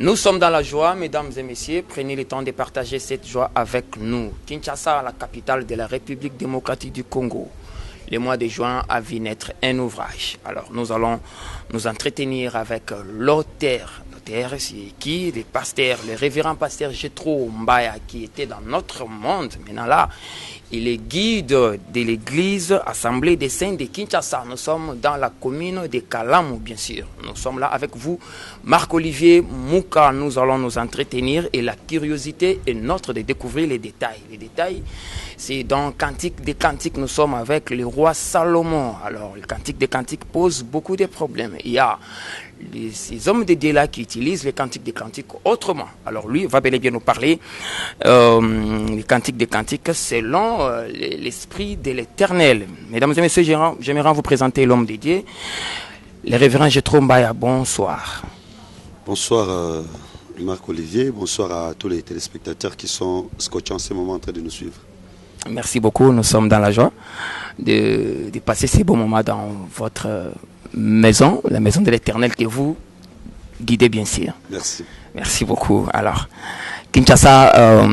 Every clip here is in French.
Nous sommes dans la joie, mesdames et messieurs. Prenez le temps de partager cette joie avec nous. Kinshasa, la capitale de la République démocratique du Congo. Le mois de juin a vu naître un ouvrage. Alors, nous allons nous entretenir avec l'auteur. L'auteur, c'est qui? Le pasteur, le révérend pasteur Jethro Mbaya, qui était dans notre monde. Maintenant là, il est guide de l'église Assemblée des Saints de Kinshasa. Nous sommes dans la commune de Kalamu, bien sûr. Nous sommes là avec vous, Marc-Olivier Mouka. Nous allons nous entretenir et la curiosité est notre de découvrir les détails. Les détails, c'est dans Cantique des Cantiques. Nous sommes avec le roi Salomon. Alors, le Cantique des Cantiques pose beaucoup de problèmes. Il y a ces hommes de Dieu là qui utilisent les cantiques des cantiques autrement. Alors lui va bel et bien nous parler les cantiques des cantiques selon l'esprit de l'Éternel. Mesdames et messieurs, j'aimerais vous présenter l'homme de Dieu, le révérend Jethro Mbaya. Bonsoir. Bonsoir Marc-Olivier, bonsoir à tous les téléspectateurs qui sont scotchés en ce moment en train de nous suivre. Merci beaucoup, nous sommes dans la joie de passer ces beaux moments dans votre maison, la maison de l'Éternel que vous guidez bien sûr. Merci. Merci beaucoup. Alors, Kinshasa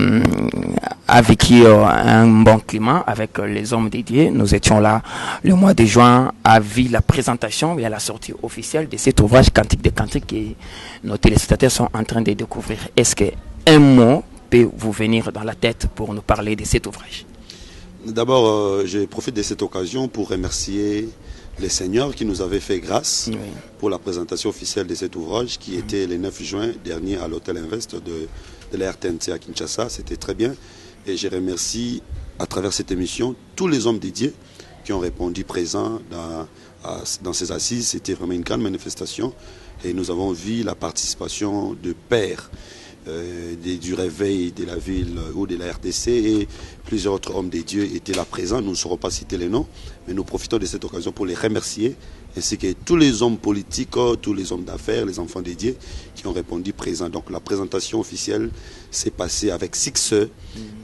a vécu un bon climat avec les hommes dédiés. Nous étions là le mois de juin, a vu la présentation et la sortie officielle de cet ouvrage Cantique des Cantiques que nos téléspectateurs sont en train de découvrir. Est-ce qu'un mot peut vous venir dans la tête pour nous parler de cet ouvrage? D'abord, je profite de cette occasion pour remercier les seigneurs qui nous avaient fait grâce pour la présentation officielle de cet ouvrage qui était le 9 juin dernier à l'hôtel Invest de la RTNC à Kinshasa. C'était très bien et je remercie à travers cette émission tous les hommes dédiés qui ont répondu présents dans ces assises. C'était vraiment une grande manifestation et nous avons vu la participation de pères du réveil de la ville ou de la RDC et plusieurs autres hommes des dieux étaient là présents. Nous ne saurons pas citer les noms, mais nous profitons de cette occasion pour les remercier, ainsi que tous les hommes politiques, tous les hommes d'affaires, les enfants des dieux qui ont répondu présents. Donc la présentation officielle s'est passée avec 6 heures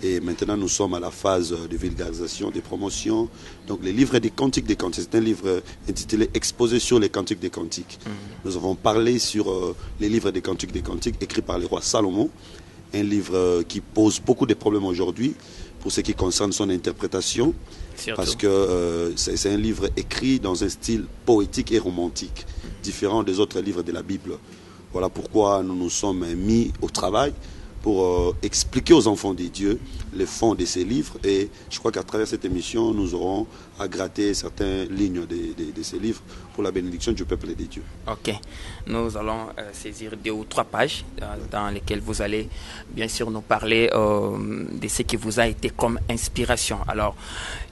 et maintenant nous sommes à la phase de vulgarisation, de promotion. Donc les livres des cantiques des cantiques, c'est un livre intitulé Exposé sur les cantiques des cantiques. Nous avons parlé sur les livres des cantiques écrits par le roi Salomon, un livre qui pose beaucoup de problèmes aujourd'hui pour ce qui concerne son interprétation. Surtout. Parce que c'est un livre écrit dans un style poétique et romantique, différent des autres livres de la Bible. Voilà pourquoi nous nous sommes mis au travail pour expliquer aux enfants des dieux le fond de ces livres. Et je crois qu'à travers cette émission, nous aurons à gratter certaines lignes de ces livres pour la bénédiction du peuple des dieux. Ok. Nous allons saisir 2 ou 3 pages dans lesquelles vous allez bien sûr nous parler de ce qui vous a été comme inspiration. Alors,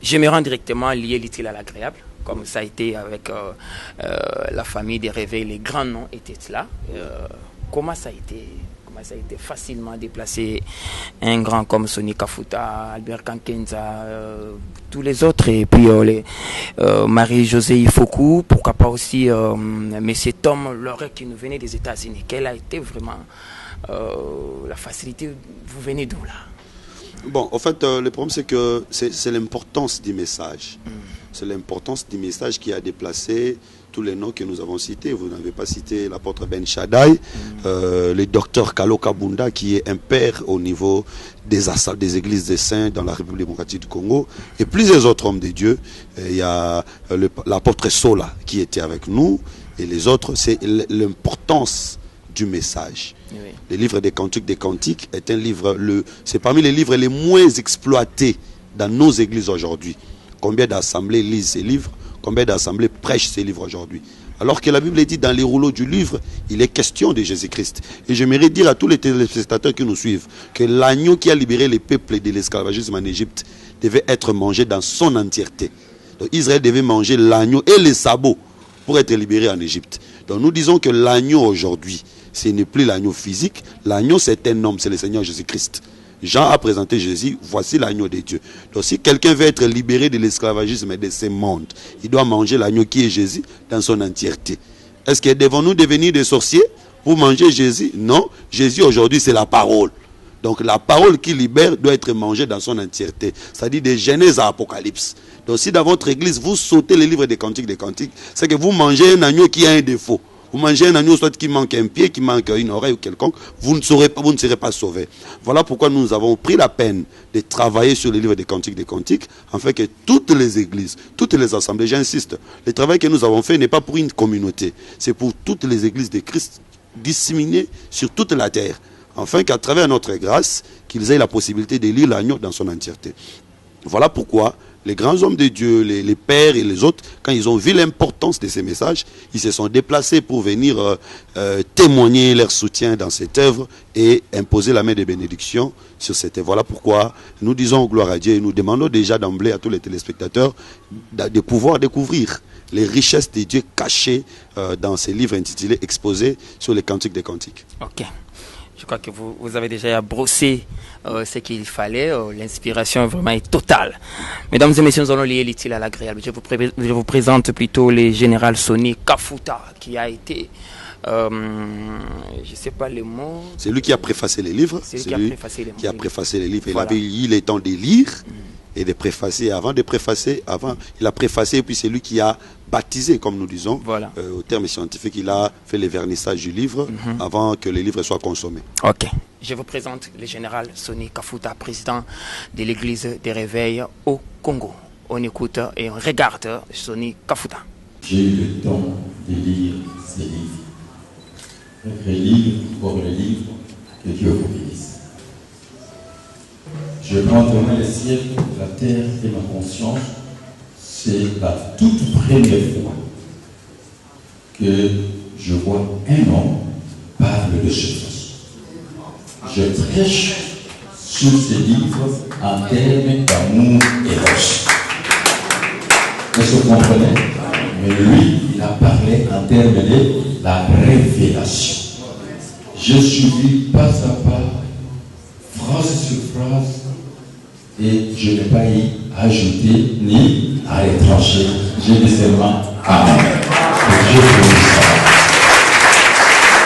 j'aimerais directement lier l'utile à l'agréable. Comme ça a été avec la famille des réveils, les grands noms étaient là. Comment ça a été facilement déplacé un grand comme Sonny Kafuta, Albert Kankenza, tous les autres, et puis Marie-Josée Ifoku, pourquoi pas aussi M. Tom Loré qui nous venait des États-Unis. Quelle a été vraiment la facilité? Vous venez d'où là? Bon, en fait, le problème c'est que c'est l'importance du message. C'est l'importance du message qui a déplacé tous les noms que nous avons cités. Vous n'avez pas cité l'apôtre Ben Shaddai, le docteur Kalo Kabunda, qui est un père au niveau des églises des saints dans la République démocratique du Congo, et plusieurs autres hommes de Dieu. Il y a l'apôtre Sola qui était avec nous, et les autres, c'est l'importance du message. Oui. Le livre des Cantiques est un livre, c'est parmi les livres les moins exploités dans nos églises aujourd'hui. Combien d'assemblées lisent ces livres? Combien d'assemblées prêchent ces livres aujourd'hui? Alors que la Bible dit dans les rouleaux du livre, il est question de Jésus-Christ. Et j'aimerais dire à tous les téléspectateurs qui nous suivent que l'agneau qui a libéré les peuples de l'esclavagisme en Égypte devait être mangé dans son entièreté. Donc Israël devait manger l'agneau et les sabots pour être libéré en Égypte. Donc nous disons que l'agneau aujourd'hui, ce n'est plus l'agneau physique. L'agneau, c'est un homme, c'est le Seigneur Jésus-Christ. Jean a présenté Jésus, voici l'agneau de Dieu. Donc si quelqu'un veut être libéré de l'esclavagisme et de ce monde, il doit manger l'agneau qui est Jésus dans son entièreté. Est-ce que devons-nous devenir des sorciers pour manger Jésus? Non, Jésus aujourd'hui c'est la parole. Donc la parole qui libère doit être mangée dans son entièreté. C'est-à-dire de Genèse à Apocalypse. Donc si dans votre église vous sautez les livres des cantiques, c'est que vous mangez un agneau qui a un défaut. Vous mangez un agneau, soit qui manque un pied, qui manque une oreille ou quelconque, vous ne serez pas sauvé. Voilà pourquoi nous avons pris la peine de travailler sur les livres des cantiques, afin que toutes les églises, toutes les assemblées, j'insiste, le travail que nous avons fait n'est pas pour une communauté, c'est pour toutes les églises de Christ disséminées sur toute la terre, afin qu'à travers notre grâce, qu'ils aient la possibilité de lire l'agneau dans son entièreté. Voilà pourquoi les grands hommes de Dieu, les pères et les autres, quand ils ont vu l'importance de ces messages, ils se sont déplacés pour venir témoigner leur soutien dans cette œuvre et imposer la main de bénédiction sur cette œuvre. Voilà pourquoi nous disons gloire à Dieu et nous demandons déjà d'emblée à tous les téléspectateurs de pouvoir découvrir les richesses de Dieu cachées dans ces livres intitulés Exposés sur les cantiques des cantiques. Ok. Je crois que vous avez déjà brossé ce qu'il fallait. L'inspiration vraiment est totale. Mesdames et messieurs, nous allons lier l'utile à l'agréable. Je vous présente plutôt le général Sonny Kafuta, qui a été, je ne sais pas les mots. C'est lui qui a préfacé les livres. C'est lui qui a préfacé les livres. Voilà. Il avait eu le temps de lire et de préfacer. Avant de préfacer, il a préfacé et puis c'est lui qui a baptisé, comme nous disons, voilà. Au terme scientifique, il a fait le vernissage du livre avant que le livre soit consommé. Ok. Je vous présente le général Sonny Kafuta, président de l'église des réveils au Congo. On écoute et on regarde Sonny Kafuta. J'ai eu le temps de lire ces livres. Relire pour le livre, que Dieu vous bénisse. Je prends demain le ciel, la terre et ma conscience. C'est la toute première fois que je vois un homme parler de ce façon. Je prêche sur ces livres en termes d'amour et d'os. Est-ce que vous comprenez? Mais lui, il a parlé en termes de la révélation. Je suivis pas à pas, phrase sur phrase, et je n'ai pas y ajouté ni à retrancher. J'ai dit seulement Amen. Et Dieu bénisse ça.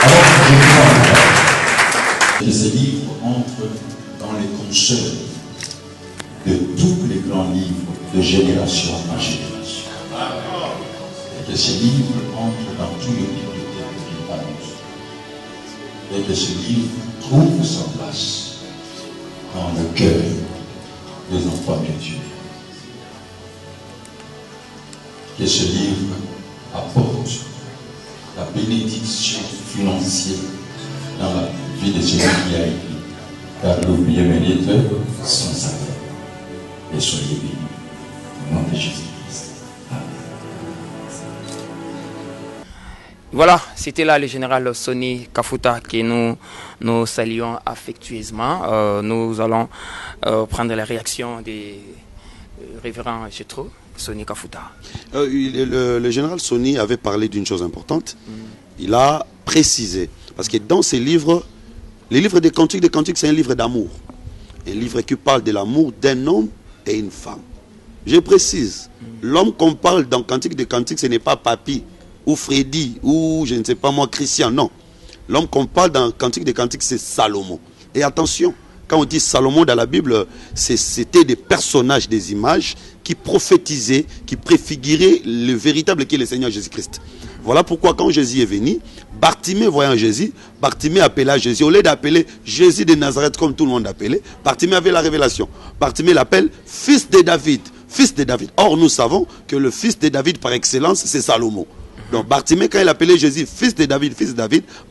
Alors, je crois que ce livre entre dans les consoeurs de tous les grands livres de génération en génération. Et que ce livre entre dans tous les livres de annonce. Et que ce livre trouve sa place dans le cœur des enfants de Dieu. Que ce livre apporte la bénédiction financière dans la vie de celui qui a écrit. Car l'oublié mérite son salaire. Et soyez bénis. Au nom de Jésus-Christ. Amen. Voilà, c'était là le général Sonny Kafuta que nous saluons affectueusement. Nous allons prendre la réaction des révérends Gétro, Sonny Kafuta. Le général Sonny avait parlé d'une chose importante. Il a précisé, parce que dans ses livres, les livres des cantiques, c'est un livre d'amour. Un livre qui parle de l'amour d'un homme et une femme. Je précise, l'homme qu'on parle dans Cantique des Cantiques, ce n'est pas Papy, ou Freddy, ou je ne sais pas moi, Christian, non. L'homme qu'on parle dans Cantique des Cantiques, c'est Salomon. Et attention, quand on dit Salomon dans la Bible, c'était des personnages, des images qui prophétisaient, qui préfiguraient le véritable qui est le Seigneur Jésus-Christ. Voilà pourquoi quand Jésus est venu, Bartimée voyant Jésus, Bartimée appela Jésus. Au lieu d'appeler Jésus de Nazareth comme tout le monde appelait, Bartimée avait la révélation. Bartimée l'appelle fils de David. Fils de David. Or, nous savons que le fils de David par excellence, c'est Salomon. Donc Bartimée, quand il appelait Jésus fils de David,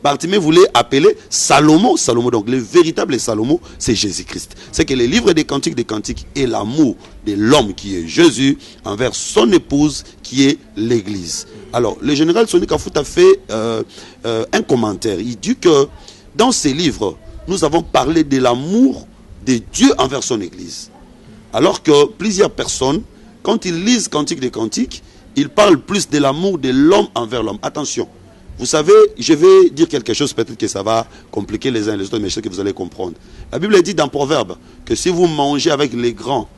Bartimée voulait appeler Salomon. Donc le véritable Salomon, c'est Jésus-Christ. C'est que le livre des Cantiques est l'amour de l'homme qui est Jésus envers son épouse qui est l'Église. Alors, le général Sonny Kafuta fait un commentaire. Il dit que dans ces livres, nous avons parlé de l'amour de Dieu envers son Église. Alors que plusieurs personnes, quand ils lisent Cantique des Cantiques, ils parlent plus de l'amour de l'homme envers l'homme. Attention, vous savez, je vais dire quelque chose, peut-être que ça va compliquer les uns et les autres, mais je sais que vous allez comprendre. La Bible dit dans Proverbe que si vous mangez avec les grands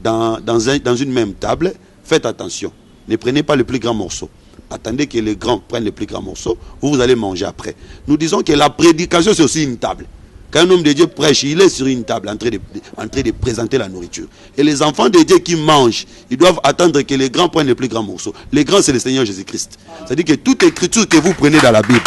dans une même table, faites attention. Ne prenez pas le plus grand morceau. Attendez que les grands prennent le plus grand morceau, vous allez manger après. Nous disons que la prédication, c'est aussi une table. Quand un homme de Dieu prêche, il est sur une table en train de présenter la nourriture. Et les enfants de Dieu qui mangent, ils doivent attendre que les grands prennent les plus grands morceaux. Les grands, c'est le Seigneur Jésus-Christ. C'est-à-dire que toute écriture que vous prenez dans la Bible,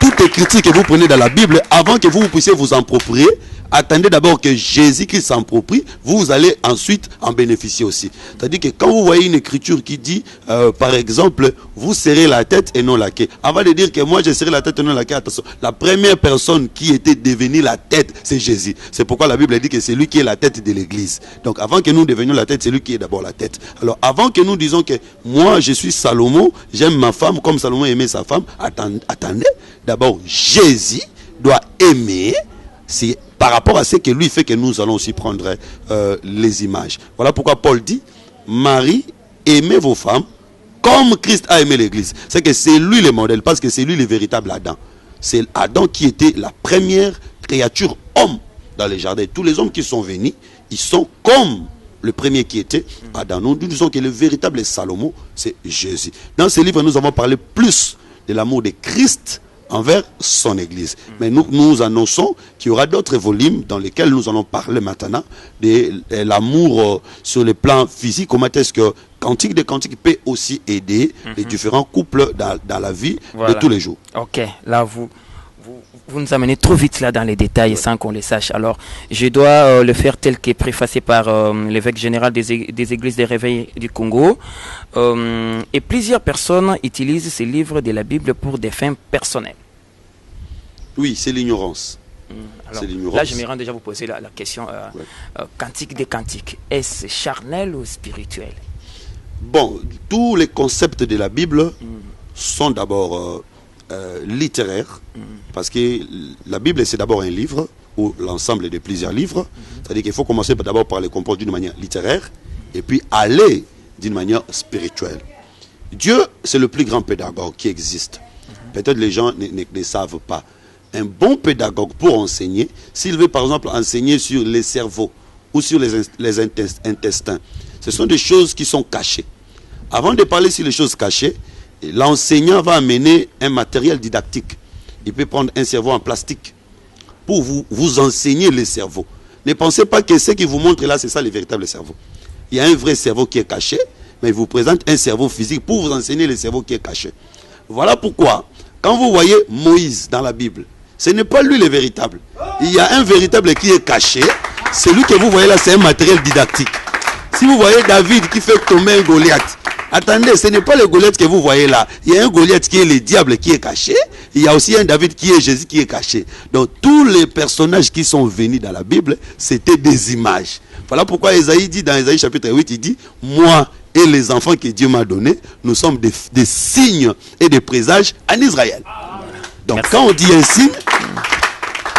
toute écriture que vous prenez dans la Bible, avant que vous puissiez vous en approprier, attendez d'abord que Jésus-Christ s'approprie, vous allez ensuite en bénéficier aussi. C'est-à-dire que quand vous voyez une écriture qui dit, par exemple, vous serrez la tête et non la queue. Avant de dire que moi je serai la tête et non la queue, attention, la première personne qui était devenue la tête, c'est Jésus. C'est pourquoi la Bible dit que c'est lui qui est la tête de l'église. Donc avant que nous devenions la tête, c'est lui qui est d'abord la tête. Alors avant que nous disions que moi je suis Salomon, j'aime ma femme comme Salomon aimait sa femme, attendez, d'abord Jésus doit aimer, c'est par rapport à ce que lui fait que nous allons aussi prendre les images. Voilà pourquoi Paul dit, Marie, aimez vos femmes comme Christ a aimé l'église. C'est que c'est lui le modèle, parce que c'est lui le véritable Adam. C'est Adam qui était la première créature homme dans les jardins. Tous les hommes qui sont venus, ils sont comme le premier qui était Adam. Nous disons que le véritable Salomon, c'est Jésus. Dans ce livre, nous avons parlé plus de l'amour de Christ envers son église. Mais nous annonçons qu'il y aura d'autres volumes dans lesquels nous allons parler maintenant de l'amour sur le plan physique. Comment est-ce que Cantique des Cantiques peut aussi aider les différents couples dans la vie de tous les jours. Ok, là vous nous amenez trop vite là dans les détails sans qu'on les sache. Alors, je dois le faire tel qu'est préfacé par l'évêque général des églises des réveils du Congo. Et plusieurs personnes utilisent ces livres de la Bible pour des fins personnelles. Oui, c'est l'ignorance. Alors, là, je me rends déjà vous poser la question. Cantique des Cantiques, est-ce charnel ou spirituel? Bon, tous les concepts de la Bible sont d'abord littéraires, parce que la Bible c'est d'abord un livre ou l'ensemble de plusieurs livres. C'est-à-dire qu'il faut commencer d'abord par les comprendre d'une manière littéraire et puis aller d'une manière spirituelle. Dieu, c'est le plus grand pédagogue qui existe. Peut-être les gens ne savent pas. Un bon pédagogue pour enseigner, s'il veut par exemple enseigner sur les cerveaux ou sur les intestins, ce sont des choses qui sont cachées. Avant de parler sur les choses cachées, l'enseignant va amener un matériel didactique. Il peut prendre un cerveau en plastique pour vous enseigner le cerveau. Ne pensez pas que ce qu'il vous montre là, c'est ça le véritable cerveau. Il y a un vrai cerveau qui est caché, mais il vous présente un cerveau physique pour vous enseigner le cerveau qui est caché. Voilà pourquoi, quand vous voyez Moïse dans la Bible, ce n'est pas lui le véritable. Il y a un véritable qui est caché. Celui que vous voyez là, c'est un matériel didactique. Si vous voyez David qui fait tomber un Goliath, attendez, ce n'est pas le Goliath que vous voyez là. Il y a un Goliath qui est le diable qui est caché. Il y a aussi un David qui est Jésus qui est caché. Donc tous les personnages qui sont venus dans la Bible, c'était des images. Voilà pourquoi Ésaïe dit dans Ésaïe chapitre 8, il dit, moi et les enfants que Dieu m'a donnés, nous sommes des signes et des présages en Israël. Donc quand on dit un signe,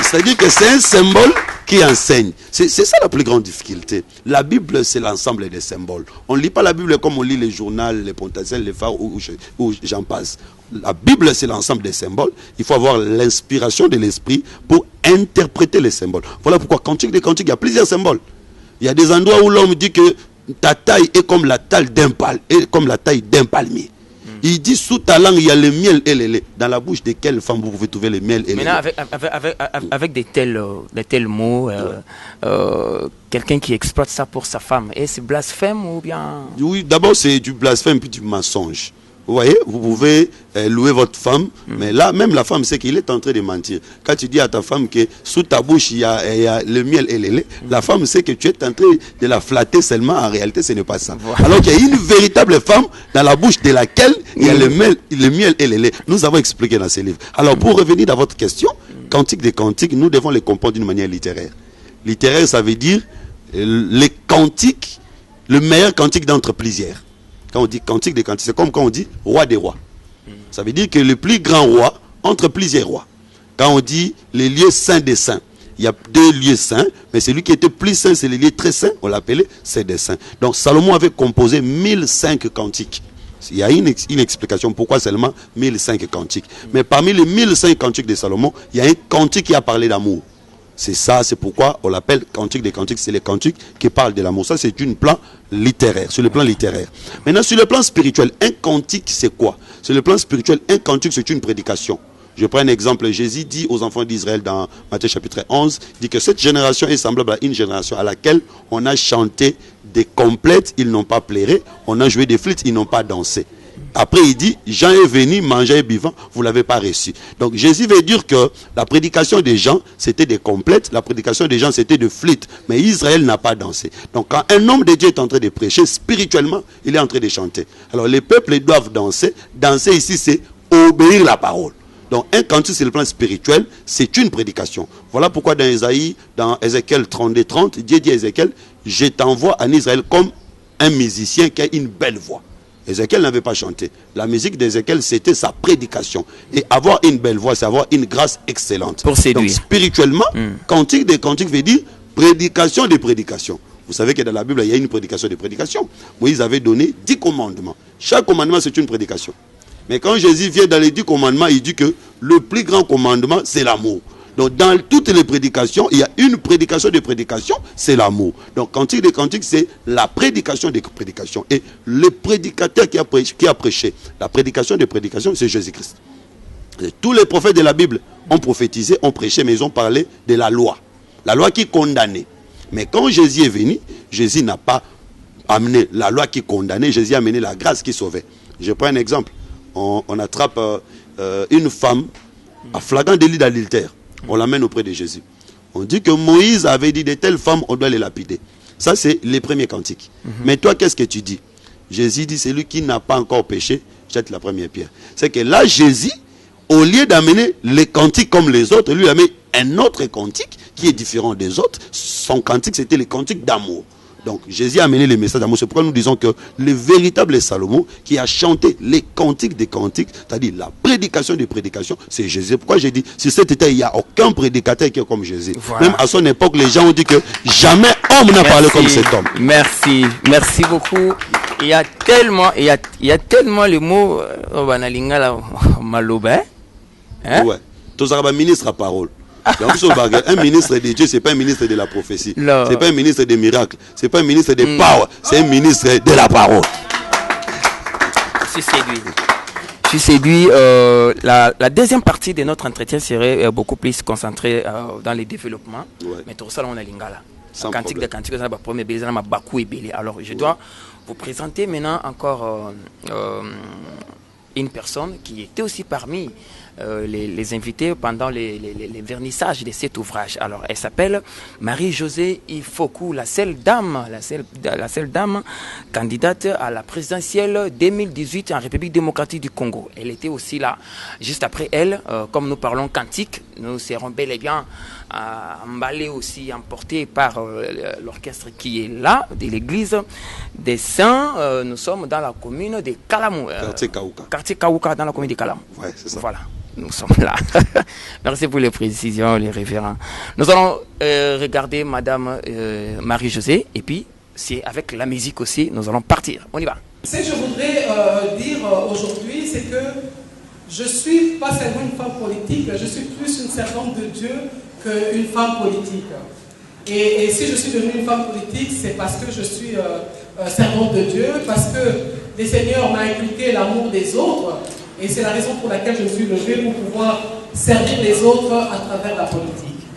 c'est-à-dire que c'est un symbole qui enseigne. C'est ça la plus grande difficulté. La Bible, c'est l'ensemble des symboles. On ne lit pas la Bible comme on lit les journaux, les potentiels, les phares, où j'en passe. La Bible, c'est l'ensemble des symboles. Il faut avoir l'inspiration de l'esprit pour interpréter les symboles. Voilà pourquoi, Cantique des Cantiques, il y a plusieurs symboles. Il y a des endroits où l'homme dit que ta taille est comme la taille d'un palmier. Il dit, sous ta langue, il y a le miel et le lait. Dans la bouche de quelle femme vous pouvez trouver le miel et le lait? Avec des tels mots, quelqu'un qui exploite ça pour sa femme, est-ce blasphème ou bien... Oui, d'abord c'est du blasphème puis du mensonge. Vous voyez, vous pouvez louer votre femme, mais là, même la femme sait qu'il est en train de mentir. Quand tu dis à ta femme que sous ta bouche, il y a le miel et le lait, la femme sait que tu es en train de la flatter seulement. En réalité, ce n'est pas ça. Voilà. Alors qu'il y a une véritable femme dans la bouche de laquelle il y a le miel et le lait. Nous avons expliqué dans ces livres. Alors, pour revenir à votre question, Cantique des Cantiques, nous devons les comprendre d'une manière littéraire. Littéraire, ça veut dire les cantiques, le meilleur cantique d'entre plusieurs. Quand on dit Cantique des Cantiques, c'est comme quand on dit roi des rois. Ça veut dire que le plus grand roi entre plusieurs rois. Quand on dit les lieux saints des saints, il y a deux lieux saints, mais celui qui était plus saint, c'est les lieux très saints, on l'appelait c'est des saints. Donc Salomon avait composé 1005 cantiques. Il y a une explication pourquoi seulement 1005 cantiques. Mais parmi les 1005 cantiques de Salomon, il y a un cantique qui a parlé d'amour. C'est ça, c'est pourquoi on l'appelle Cantique des Cantiques. C'est les cantiques qui parlent de l'amour. Ça, c'est une plan littéraire, sur le plan littéraire. Maintenant, sur le plan spirituel, un cantique, c'est quoi? Sur le plan spirituel, un cantique, c'est une prédication. Je prends un exemple. Jésus dit aux enfants d'Israël dans Matthieu chapitre 11, il dit que cette génération est semblable à une génération à laquelle on a chanté des complètes, ils n'ont pas pleuré, on a joué des flûtes, ils n'ont pas dansé. Après il dit, Jean est venu, manger et buvant, vous ne l'avez pas reçu. Donc Jésus veut dire que la prédication des gens, c'était des complètes, la prédication des gens, c'était de flûtes, mais Israël n'a pas dansé. Donc quand un homme de Dieu est en train de prêcher, spirituellement, il est en train de chanter. Alors les peuples doivent danser. Danser ici, c'est obéir la parole. Donc un cantique sur le plan spirituel, c'est une prédication. Voilà pourquoi dans Ézéchiel 32-30, Dieu dit à Ézéchiel, je t'envoie en Israël comme un musicien qui a une belle voix. Ézéchiel n'avait pas chanté. La musique d'Ézéchiel, c'était sa prédication. Et avoir une belle voix, c'est avoir une grâce excellente. Pour séduire. Donc spirituellement, cantique des cantiques veut dire prédication des prédications. Vous savez que dans la Bible, il y a une prédication des prédications. Moïse avait donné 10 commandements. Chaque commandement, c'est une prédication. Mais quand Jésus vient dans les 10 commandements, il dit que le plus grand commandement, c'est l'amour. Donc dans toutes les prédications, il y a une prédication de prédication, c'est l'amour. Donc cantique des cantiques, c'est la prédication des prédications. Et le prédicateur qui a prêché la prédication des prédications, c'est Jésus-Christ. Tous les prophètes de la Bible ont prophétisé, ont prêché, mais ils ont parlé de la loi. La loi qui condamnait. Mais quand Jésus est venu, Jésus n'a pas amené la loi qui condamnait, Jésus a amené la grâce qui sauvait. Je prends un exemple. On attrape une femme à flagrant délit d'adultère. On l'amène auprès de Jésus. On dit que Moïse avait dit de telles femmes, on doit les lapider. Ça, c'est les premiers cantiques. Mais toi, qu'est-ce que tu dis? Jésus dit, celui qui n'a pas encore péché, jette la première pierre. C'est que là, Jésus, au lieu d'amener les cantiques comme les autres, lui amène un autre cantique qui est différent des autres. Son cantique, c'était le cantique d'amour. Donc Jésus a amené les messages d'amour. C'est pourquoi nous disons que le véritable Salomon qui a chanté les cantiques des cantiques, c'est-à-dire la prédication des prédications, c'est Jésus. Pourquoi j'ai dit, sur cet état, il n'y a aucun prédicateur qui est comme Jésus. Voilà. Même à son époque, les gens ont dit que jamais homme n'a parlé comme cet homme. Merci, merci beaucoup. Il y a tellement le mot maloba. Hein? Ouais. Tous les ministres à parole. Donc, un ministre de Dieu, ce n'est pas un ministre de la prophétie. Ce n'est pas un ministre des miracles. Ce n'est pas un ministre de power. C'est un ministre de la parole. Je suis séduit. La deuxième partie de notre entretien serait beaucoup plus concentrée dans les développements. Ouais. Mais tout ça, on a l'ingala. Cantique de cantique, on a premier baiser, on a beaucoup ébélé. Alors, je dois vous présenter maintenant encore une personne qui était aussi parmi les invités pendant les vernissages de cet ouvrage. Alors, elle s'appelle Marie-Josée Ifoku, la seule dame candidate à la présidentielle 2018 en République démocratique du Congo. Elle était aussi là. Juste après elle, comme nous parlons cantique, nous serons bel et bien emballés aussi, emportés par l'orchestre qui est là, de l'église des Saints. Nous sommes dans la commune de Kalamou. Quartier Kaouka, dans la commune de Kalamou. Ouais, c'est ça. Voilà. Nous sommes là. Merci pour les précisions, les référents. Nous allons regarder Madame Marie-Josée et puis c'est avec la musique aussi, nous allons partir. On y va. Ce que je voudrais dire aujourd'hui, c'est que je suis pas seulement une femme politique, je suis plus une servante de Dieu qu'une femme politique. Et si je suis devenue une femme politique, c'est parce que je suis servante de Dieu, parce que le Seigneur m'a inculqué l'amour des autres. Et c'est la raison pour laquelle je me suis levée pour pouvoir servir les autres à travers la politique.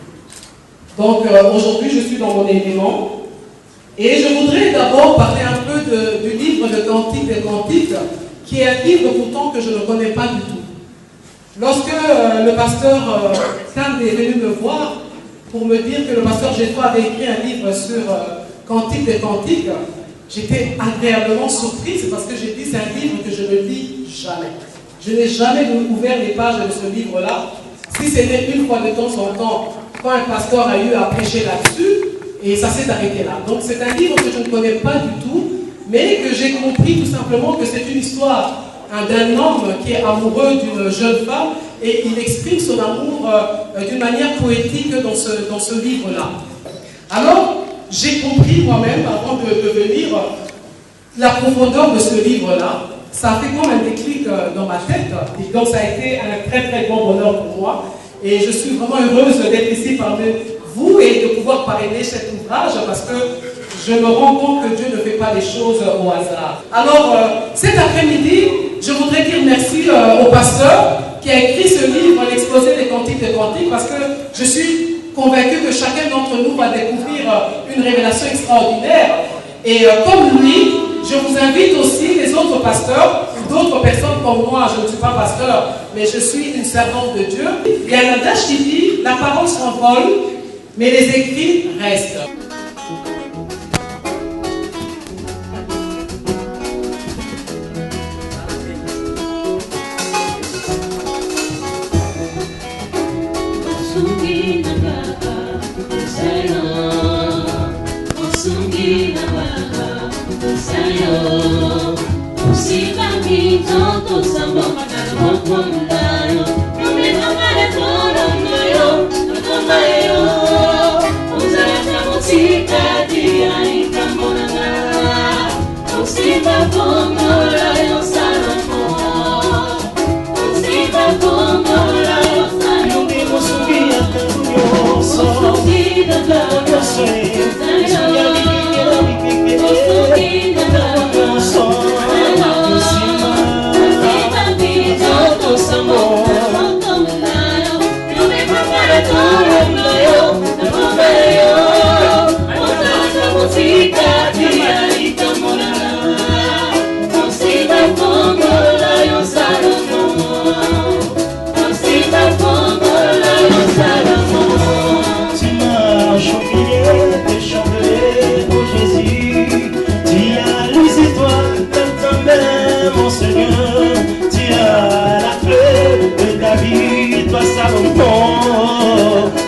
Donc aujourd'hui, je suis dans mon élément. Et je voudrais d'abord parler un peu du livre de Cantiques des Cantiques, qui est un livre pourtant que je ne connais pas du tout. Lorsque le pasteur Kand est venu me voir pour me dire que le pasteur Gétois avait écrit un livre sur Cantiques des Cantiques, j'étais agréablement surprise parce que j'ai dit c'est un livre que je ne lis jamais. Je n'ai jamais ouvert les pages de ce livre-là. Si c'était une fois de temps en temps, quand un pasteur a eu à prêcher là-dessus, et ça s'est arrêté là. Donc c'est un livre que je ne connais pas du tout, mais que j'ai compris tout simplement que c'est une histoire d'un homme qui est amoureux d'une jeune femme, et il exprime son amour d'une manière poétique dans ce livre-là. Alors, j'ai compris moi-même, avant de venir, la profondeur de ce livre-là. Ça a fait comme un déclic dans ma tête, et donc ça a été un très très grand bonheur pour moi. Et je suis vraiment heureuse d'être ici parmi vous et de pouvoir parrainer cet ouvrage parce que je me rends compte que Dieu ne fait pas les choses au hasard. Alors, cet après-midi, je voudrais dire merci au pasteur qui a écrit ce livre, l'exposé des cantiques de cantiques, parce que je suis convaincu que chacun d'entre nous va découvrir une révélation extraordinaire. Et comme lui, je vous invite aussi, les autres pasteurs, ou d'autres personnes comme moi, je ne suis pas pasteur, mais je suis une servante de Dieu. Il y a un adage qui dit, la parole s'envole, mais les écrits restent.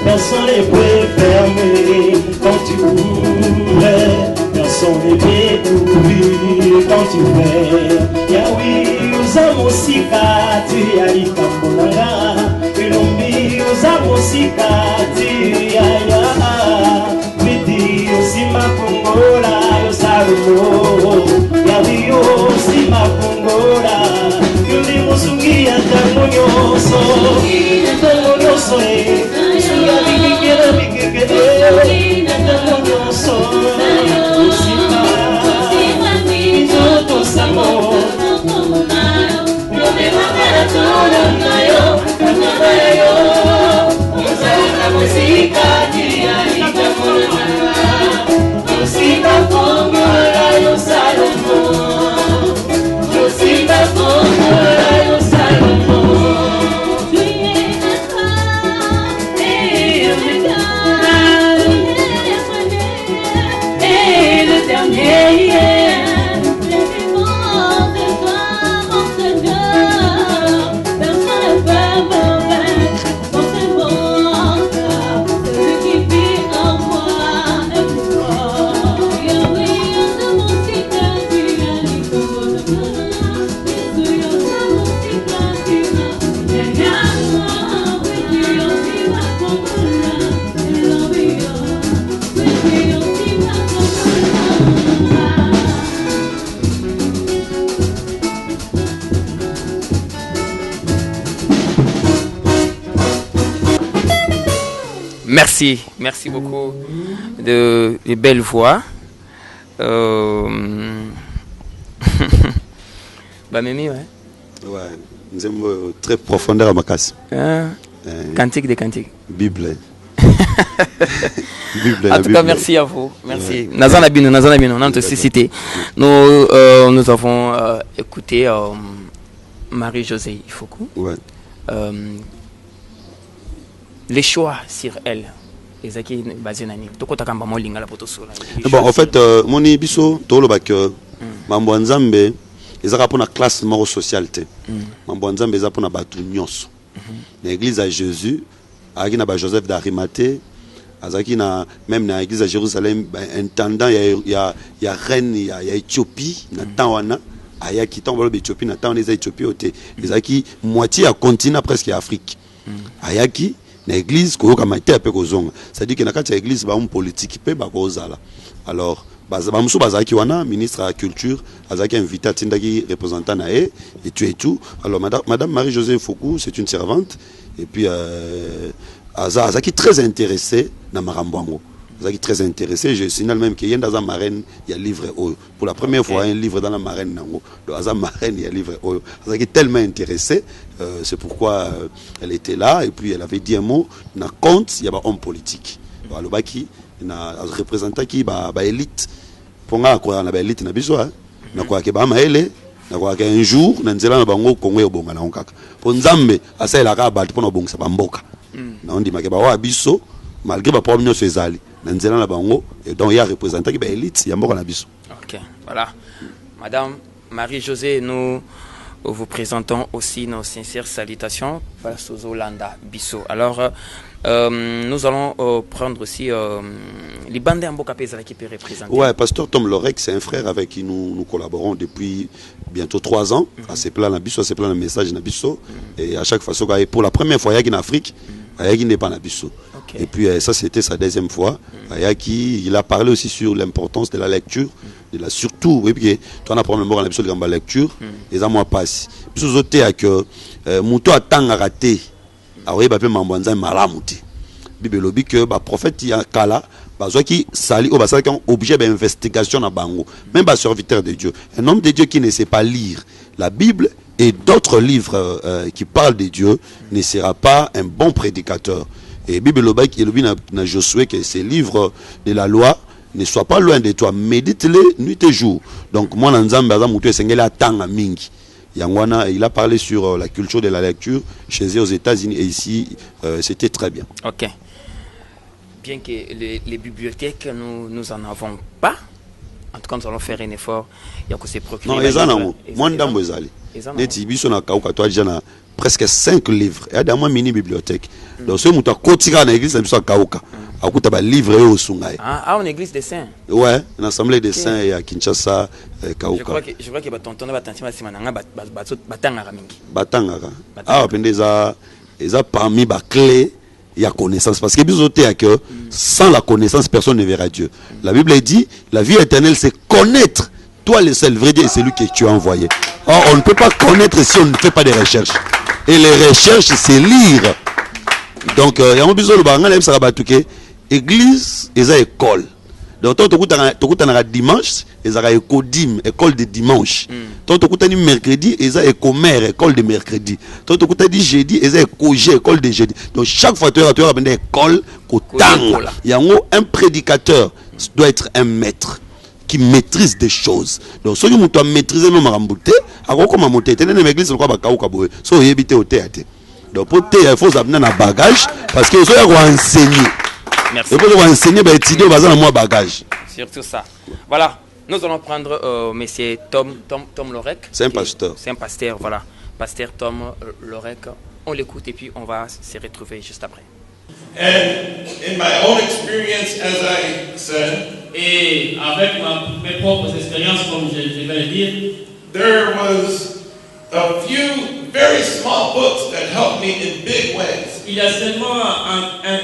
Personne ne peut fermer quand tu ouvres, personne ne peut ouvrir quand tu fais. Yahweh, usamos sikati alikambolanga, ilumbi usamos sikati ya. Vidi usima kongola yosalumo, Yahweh usima kongola, yuli musungia tamunyoso, tamunyoso Merci beaucoup de belles voix. Bah Mimi, ouais. Ouais, nous aimons très profondeur à ma casse. Cantique des cantiques. Bible. Bible. En tout cas, merci à vous. Merci. Nazana Bino, on a cité. Nous avons écouté Marie-Josée Ifoku. Ouais. Les choix sur elle. Bon, en fait, mon ibiso, tout le bac, Mamboanzambe, ils ont pour la classe mort socialité. Mamboanzambe, ils ont pour la batunios. L'église à Jésus, à Joseph d'Arimathée, même dans l'église à Jérusalem, intendant, il y a Rennes, il y a Éthiopie, Natawana, il y a qui tombe l'Éthiopie, Natawana, les Éthiopies, ils ont qui moitié à continent presque Afrique. Ayaki l'église c'est-à-dire que dans l'église il y a une politique alors ministre de la culture a invité à représentant et tout alors madame Marie-Josée Foucault c'est une servante et puis elle est très intéressée dans Maramboango Vous êtes très intéressé. Je signale même qu'il y a dans la marraine, il y a livre pour la première fois, un livre dans la marraine. Dans la marraine, il y a livre Vous êtes tellement intéressé. C'est pourquoi elle était là. Et puis elle avait dit un mot. Dans compte, il y a un homme politique. Le baki, il y a un représentant qui est élite. Pour nga quoi na élite na biso na quoi ke ba maele na quoi un jour na nzela na bango Congo obonga na onkaka po nzambe asala ka ba pour bongisa ba mboka na on dit ma ke ba wa biso malgré ba problème sur ezali na nzela na bango et donc il y a représentant qui ba élite ya mboka na biso. OK, voilà. Madame Marie-Josée, nous vous présentons aussi nos sincères salutations par Sozolanda Bisso. Alors nous allons prendre aussi les bandes Mbokapéza qui peut représenter. Ouais, pasteur Tom Lorek, c'est un frère avec qui nous collaborons depuis bientôt 3 ans. À ces plans Nabisso, à ces plans de message Nabisso. Et à chaque fois, pour la première fois, il y a en Afrique, il n'est pas Nabisso. Et puis ça, c'était sa deuxième fois. Il a parlé aussi sur l'importance de la lecture, surtout, oui, parce que tu as un problème de la lecture, et ça moi passe. Puis vous avez que Mouto a tant raté. Alors il va appeler Mambouanza Malamuti. Bible lobby que ba prophète ya kala bazwa qui sali au basal qui ont objet d'investigation na bango. Même ba serviteur de Dieu, un homme de Dieu qui ne sait pas lire la Bible et d'autres livres qui parlent de Dieu ne sera pas un bon prédicateur. Et Bible lobby qui lobby na Josué que ces livres de la loi ne soient pas loin de toi, médite-les nuit et jour. Donc moi nzambe baza mutu esengela tanga mingi. Yangwana, il a parlé sur la culture de la lecture chez eux aux États-Unis et ici, c'était très bien. OK. Bien que les bibliothèques, nous en avons pas, en tout cas, nous allons faire un effort. Il y a que c'est procurer. Non, les gens, moi, j'ai presque 5 livres. Il y a dans ma mini bibliothèque. Donc, ce que tu as dans l'église, c'est un Kauka. Tu as livré au Sungai. Ah, en église des saints. Ouais, une assemblée des saints et à Kinshasa, Kauka. Je crois que tonton va t'entendre si maintenant batangara mingi. Batangara. Ah, pendeza, ils ont parmi les clés. Il y a connaissance. Parce que que sans la connaissance, personne ne verra Dieu. La Bible dit, la vie éternelle, c'est connaître. Toi, le seul vrai Dieu, c'est celui que tu as envoyé. Or, on ne peut pas connaître si on ne fait pas de recherches. Et les recherches, c'est lire. Donc, il y a un besoin de église et ça école. Donc, tu as dimanche, et ça école de dimanche. Donc, tu as mercredi, et ça école de mercredi. Donc, tu as jeudi, et ça école de jeudi. Donc, chaque fois, tu as une école. Il y a un prédicateur, doit être un maître qui maîtrise des choses. Donc, ceux qui ont maîtrisé nos maramboutés, alors comment monter, tu as une église, so éviter au théâtre. Donc, pour il faut amener un bagage, parce que ceux qui ont enseigné. Merci. Il faut enseigner, étudier, on va bagage. Surtout ça. Voilà. Nous allons prendre monsieur Tom Lorek. C'est un pasteur. C'est un pasteur, voilà. Pasteur Tom Lorek. On l'écoute et puis on va se retrouver juste après. And in my own experience, as I said, et avec mes propres expériences, comme je vais le dire, there was a few very small books that helped me in big ways. Il y a seulement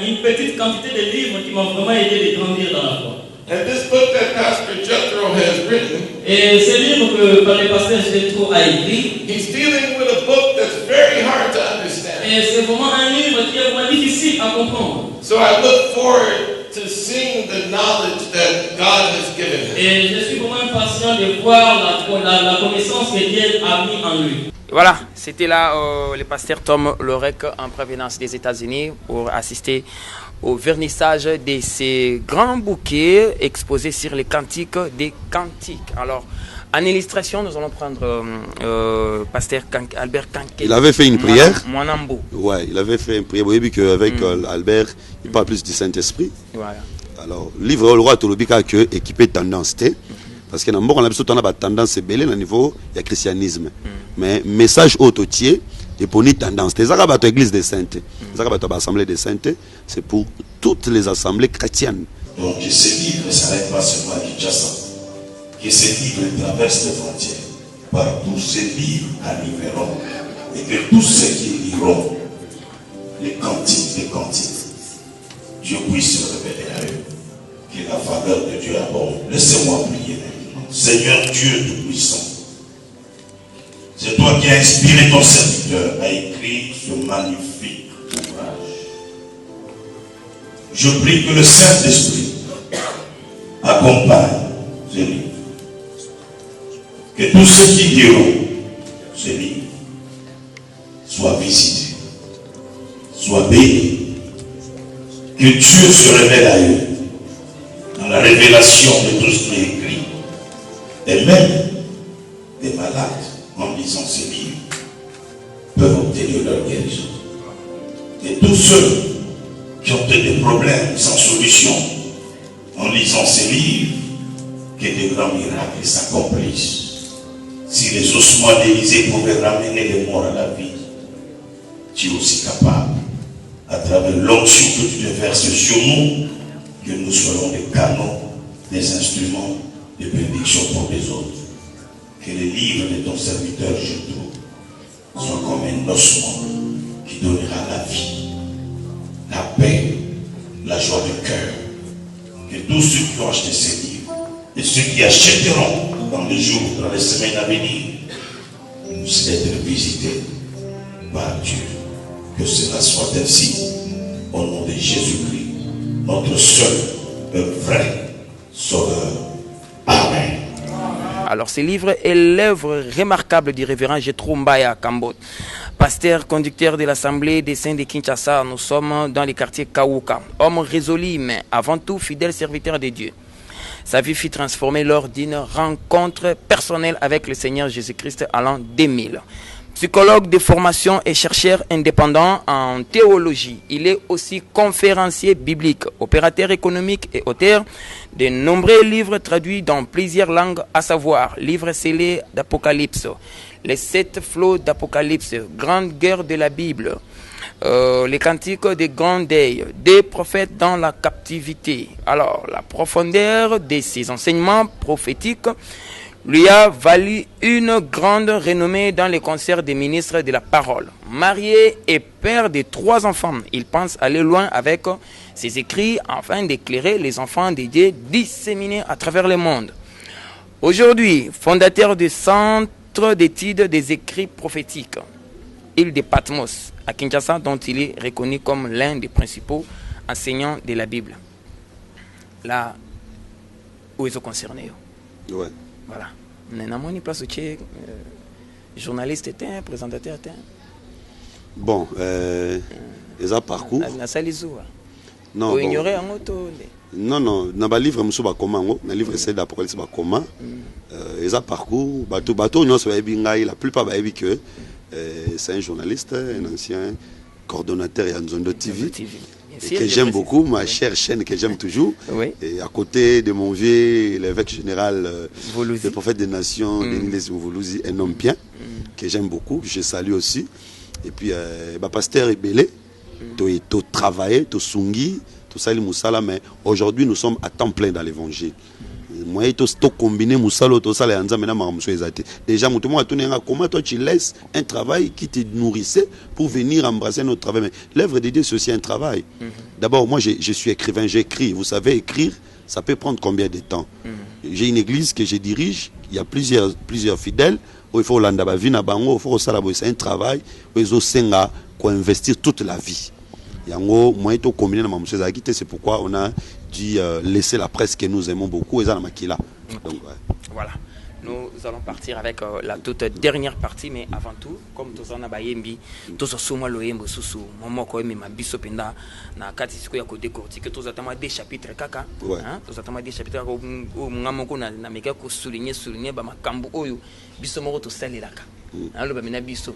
une petite quantité de livres qui m'ont vraiment aidé de grandir dans la foi. And this book that Pastor Jethro has written, et ce livre que par le pasteur Jethro a écrit, he's dealing with a book that's very hard to understand. Et c'est vraiment un livre qui est vraiment difficile à comprendre. So I look forward to seeing the knowledge that God has given him. Et je suis vraiment impatient de voir la connaissance que Dieu a mis en lui. Voilà, c'était là le pasteur Tom Lorek en provenance des États-Unis pour assister au vernissage de ces grands bouquets exposés sur les cantiques des cantiques. Alors, en illustration, nous allons prendre pasteur Albert Kanké. Il avait fait une prière. Mwanambo. Ouais, il avait fait une prière. Vous voyez qu'avec Albert, il parle plus du Saint-Esprit. Voilà. Alors, livre le roi Tolobika que équipé tendance. Parce que dans le monde, on a besoin tendance belé au niveau du christianisme. Mais message autotier et pour une tendance. Les Arabes église des saintes. Les Arabes assemblée des saintes, c'est pour toutes les assemblées chrétiennes. Donc que ce livre ne s'arrête pas seulement à Kinshasa. Que ce livre traverse les frontières. Partout ces livres arriveront. Et que tous ceux qui liront les cantiques, Dieu puisse se révéler à eux. Que la faveur de Dieu aborde. Laissez-moi prier. Seigneur Dieu Tout-Puissant, c'est toi qui as inspiré ton serviteur à écrire ce magnifique ouvrage. Je prie que le Saint-Esprit accompagne ce livre. Que tous ceux qui diront ce livre soient visités, soient bénis. Que Dieu se révèle à eux dans la révélation de tout ce qui est écrit. Et même des malades, en lisant ces livres, peuvent obtenir leur guérison. Et tous ceux qui ont des problèmes sans solution, en lisant ces livres, que de grands miracles s'accomplissent. Si les ossements d'Élysée pouvaient ramener les morts à la vie, tu es aussi capable, à travers l'onction que tu déverses sur nous, que nous soyons des canons, des instruments de bénédiction pour les autres. Que les livres de ton serviteur Jésus soient comme un ossement qui donnera la vie, la paix, la joie du cœur. Que tous ceux qui ont acheté ces livres et ceux qui achèteront dans les jours, dans les semaines à venir, puissent être visités par Dieu. Que cela soit ainsi, au nom de Jésus-Christ, notre seul et vrai Sauveur. Amen. Alors, ce livre est l'œuvre remarquable du révérend Jethro Mbaya Kambot, pasteur conducteur de l'Assemblée des Saints de Kinshasa. Nous sommes dans le quartier Kawuka. Homme résolu, mais avant tout fidèle serviteur de Dieu. Sa vie fut transformée lors d'une rencontre personnelle avec le Seigneur Jésus-Christ à l'an 2000. Psychologue de formation et chercheur indépendant en théologie, il est aussi conférencier biblique, opérateur économique et auteur de nombreux livres traduits dans plusieurs langues, à savoir livres scellés d'Apocalypse, les 7 flots d'Apocalypse, Grande guerre de la Bible, les cantiques des grands deuils, des prophètes dans la captivité. Alors, la profondeur de ces enseignements prophétiques lui a valu une grande renommée dans les concerts des ministres de la parole. Marié et père de 3 enfants, il pense aller loin avec ses écrits afin d'éclairer les enfants de Dieu disséminés à travers le monde. Aujourd'hui, fondateur du Centre d'études des écrits prophétiques, île de Patmos, à Kinshasa, dont il est reconnu comme l'un des principaux enseignants de la Bible. Là où ils sont concernés. Ouais. Voilà. Nous avons place au journaliste, présentateur. Bon, ils ont parcours. Non, non, dans le livre, le livre c'est d'Apocalypse, ils ont parcours. La plupart savent que c'est un journaliste, un ancien coordonnateur et Nzondo TV. Que j'aime beaucoup, ma chère chaîne que j'aime toujours. Oui. Et à côté de mon vieux, l'évêque général, le prophète des nations, Denis Voulouzi, un homme bien, que j'aime beaucoup, que je salue aussi. Et puis, pasteur Ebele, tu travailles, tu sungi, tu sali Moussala, mais aujourd'hui nous sommes à temps plein dans l'évangile. Moi, tu combiné Moussala, tu sali Anza, maintenant, déjà, comment toi tu laisses un travail qui te nourrissait pour venir embrasser notre travail. Mais l'œuvre de Dieu, c'est aussi un travail. D'abord, moi, je suis écrivain, j'écris. Vous savez, écrire, ça peut prendre combien de temps? J'ai une église que je dirige, il y a plusieurs fidèles. Il faut c'est un travail, il faut investir toute la vie. C'est pourquoi on a dû laisser la presse que nous aimons beaucoup. Donc, voilà. Nous allons partir avec la toute dernière partie, mais avant tout, comme tous en abayembi, tous sommes loyembo susu, maman ko emi mabiso penda na kati siku ya ko décortiquer tous attendons des chapitres kaka, hein, tous attendons des chapitres ko ngamo ko na meka ko souligner ba makambu oyo biso moko to salelaka. Alo ba mena biso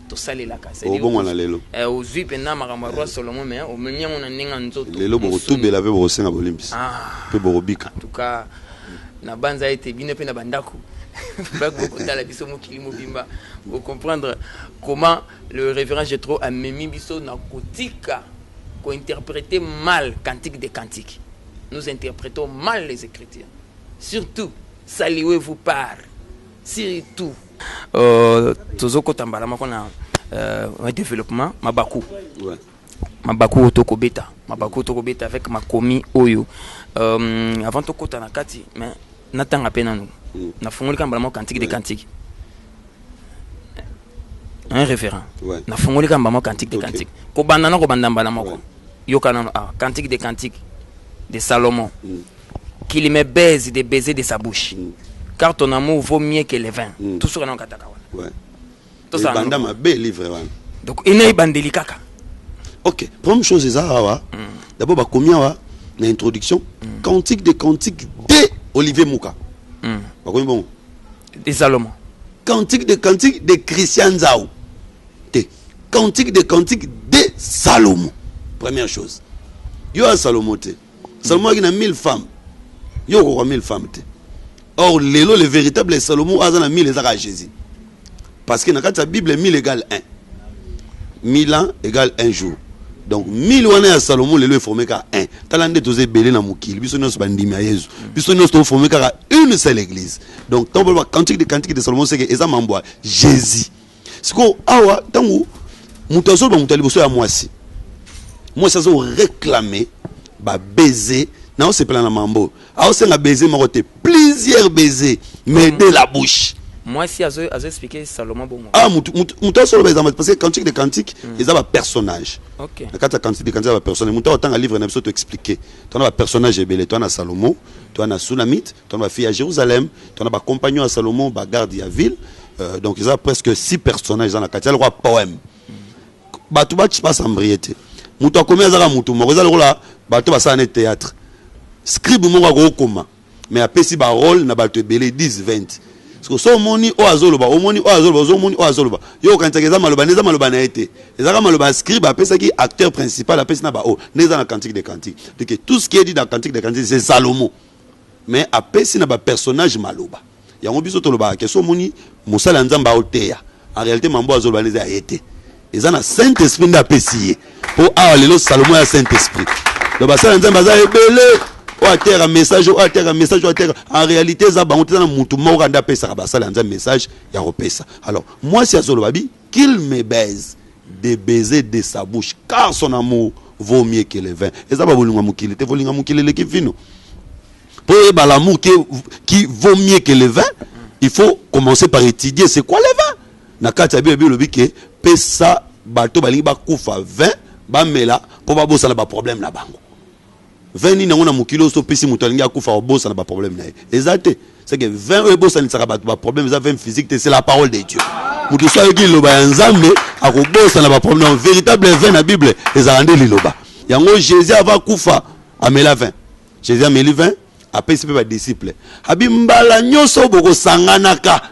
to salelaka. C'est bon on a lelo. Ozui penda makambu roi Solomon mais o menya on ninga nzoto. Lelo bo tout belave bo senga bolimbis. Pe bo bika. En tout cas na banza été bino pe na bandako. Pour comprendre comment le révérend Jethro a mis biso na kotika ko interpréter mal cantique des cantiques. Nous interprétons mal les Écritures. Surtout, saluez-vous par. Surtout, tozoko tambala makona un développement mabaku. Ouais. Mabaku tokobeta avec makomi oyo. Avant tokota na kati, mais natanga pena nous. Na fongoli kamba mo cantique des cantiques. Un référent. Ouais. Na fongoli kamba mo cantique des cantiques. Ko banda mbala moko. Yokana cantique des cantiques de Salomon. qu'il me baise des baisers de sa bouche. Car ton amour vaut mieux que le vin. Tout ce que nous avons. Ouais. Tout ça. Donc, il n'est pas délicat. Ok. Première chose, c'est ça. D'abord, bah, combien l'introduction Cantique de cantique de Olivier Mouka. Bon. De Salomon. Cantique de Christian Zao. Cantique de Salomon. Première chose. Yo a Salomon. Salomon a 1000 femmes. Yo a 1000 femmes. Or, le véritable Salomon a 1000 à Jésus. Parce que dans la Bible, 1000 égale 1. 1000 ans égale 1 jour. Donc, 1000 ans à Salomon, le est formé qu'à 1. Talande tous est belé dans Moukil. Bisous nous bandimi à Jésus. Bisous nous formé qu'à une seule église. Donc, tant que cantique de Salomon, c'est que Eza Mamboa, Jésus. C'est que, awa, tant que, moutaso, moutaliboso à moi si. Moi, ça sont réclamé, bah, baiser. Non, c'est plein de mambo. Alors, c'est un baiser, maroté. Plusieurs baisers, mais de la bouche. Moi, si j'ai expliqué Salomon, bon. Ah, mouta solo parce que cantique de cantique, ils ont un personnage. Ok. Quand tu as cantique de cantique, il y a un personnage. Mouta autant un livre, un te expliquer. Tu as un personnage ébélé. Tu as Salomon, tu as Sunamite, tu as une fille à Jérusalem, tu as un compagnon à Salomon, un garde à ville. Donc, ils ont presque 6 personnages dans la cantique. Il y a un poème. Tu vas pas s'embriéter. Mouta combien ça va moutou? Moi, tu vas un théâtre. Scribe mon gros coma. Mais après, si ba rôle, na ba te belé 10, 20. Parce que so moni o azoloba, o moni o azoloba, so moni o azoloba. Yo quand tu as maloba, neza maloba na été. Ezaka maloba scribe après ça qui acteur principal après ça na ba o, neza na cantique de cantique. Donc tout ce qui est dit dans cantique de cantique c'est Salomon. Mais après si na ba personnage maloba. Ya ngo biso to loba ke so moni musala nzamba o teya. En réalité mambo azoloba neza été. Ezana Saint-Esprit nda pesier. Pour a lelo Salomon ya Saint-Esprit. Le basala nzamba za ebele. Un message, en réalité, ça va un message. Alors, moi, si Azolobabi, qu'il me baise des baisers de sa bouche, car son amour vaut mieux que le vin. Et ça va vous pour l'amour qui vaut mieux que le vin, il faut commencer par étudier c'est quoi le vin. Nakata Bible le que pesa bato balinga kufa vin ba mela pour ba bossa na ba problème na bango. 20 ni na mukilo so pesi mutolingi akufa bossa na ba problème na. Exacté. C'est que 20 e bossa ni saka ba problème za 20 physique c'est la parole de Dieu. Mutu so yeki loba nzambe akobossa na ba problème véritable 20 na Bible ezarande liloba. Yango Jésus ava kufa amela 20. Jésus ameli 20 après c'est pas disciple. Abi mbala nyoso boko sanganaka.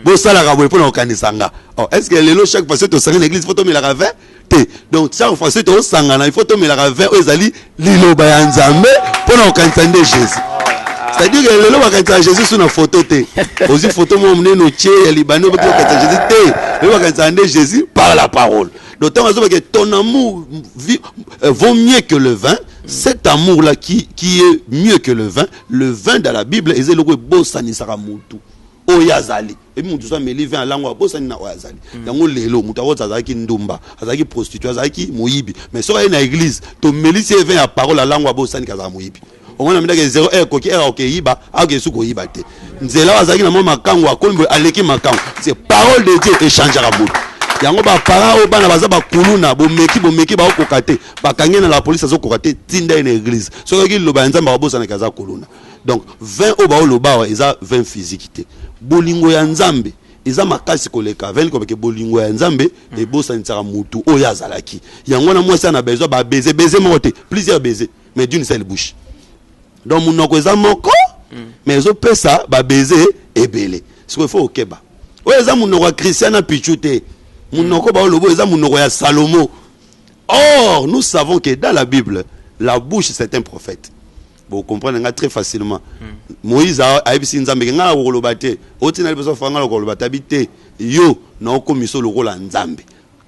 Bosalaka boye pona okanisanga. Oh, est-ce que lelo chaque fois que tu sangana l'église faut to mela 20? Donc chaque fois que tu sangana il faut to mela 20 ezali liloba ya nzambe pona okanisande Jésus. C'est-à-dire que lelo bakanisa Jésus sur une photo té. Aussi photo mo mneno tché ya libano ba kanisa Jésus té. Lelo bakanisande Jésus par la parole. Donc tant que ton amour vaut mieux que le vin, cet amour là qui est mieux que le vin dans la Bible est le bosani saramutu. Oyazali et mutu so meli vin lango bosani na oyazali yango lelo mutu azaki ndumba azaki prostituée azaki moyibi mais so na église to meli se vin ya parole la lango bosani kaza moyibi on a mis que 0 heure koki heure okeyiba akesu koyiba te nzela azaki na makango akolbo aleki makango c'est parole de Dieu échangera mutu yango ba para o bana baza ba kuluna bomeki ba okokate bakange na la police azokokate tinda na église so yoki loba nzamba babosana kaza kuluna. Donc 20 au bao loba eza 20 physiquité bolingo ya nzambe eza makasi koleka 20 ko beke bolingo ya nzambe e bosa ntaka mutu oya zalaki yango na mwasi na besoin ba baiser moté plusieurs baisers mais d'une seule bouche. Donc munoko eza moko mais zo pesa ba baiser ebele ce qu'il faut okeba oya eza munoko Christiana pichute munoko ba lobo eza munoko ya Salomon. Or nous savons que dans la Bible la bouche c'est un prophète. Vous comprenez très facilement. Moïse a dit nzambe nga kolobate otina liboso fanga kolobate habité yo na komiso le rôle nzambe.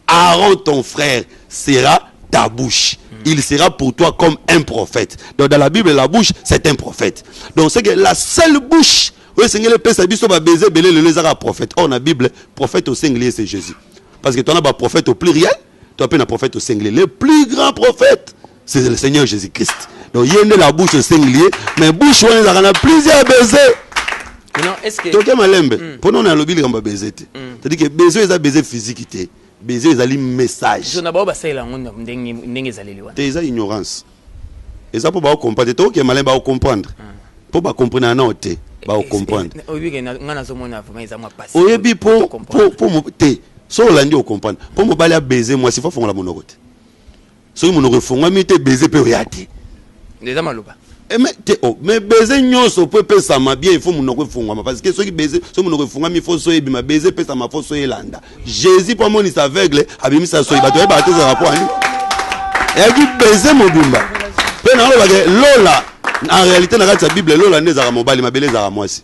Aaron ton frère sera ta bouche. Il sera pour toi comme un prophète. Donc dans la Bible la bouche c'est un prophète. Donc c'est que la seule bouche oui c'est le pesa biso ba baiser belé le lézard prophète. Or na Bible prophète au singulier c'est Jésus. Parce que tu as un prophète au pluriel, tu as un prophète au singulier. Le plus grand prophète c'est le Seigneur Jésus-Christ. Donc il y a la bouche singulier, mais bouche on a plusieurs baisers. Non, est-ce que toi malembe, pendant on a lobby comme baiser. C'est-à-dire que baiser ils a baiser physiquité, baiser ils a li message. Je n'abord ça là on ndenge ezali liwa. C'est ignorance. Et ça pour ba comprendre, toi que malembe ba comprendre. Pour pas comprendre non té, ba comprendre. Oui, ngana zo mona vraiment ils ont passé. Oyebi pour té. So landi o comprendre. Pour mo bali a baiser moi si faut fongola monoko té. So monoko fongola mi té baiser pe oyate. Déjà maloba. Mais baiser nyonso peut pesa ma bien il faut monoko fongola parce que ceux qui baiser so monoko fongola mi faut so yebi ma baiser pesa ma faut so yelanda. Jésus pour moi il aveugle abimi sa so yeba to yeba te za rapport ani. Et puis baiser mobimba. Pe na lola en réalité dans la Bible lola ne za mobali ma belle za moi si.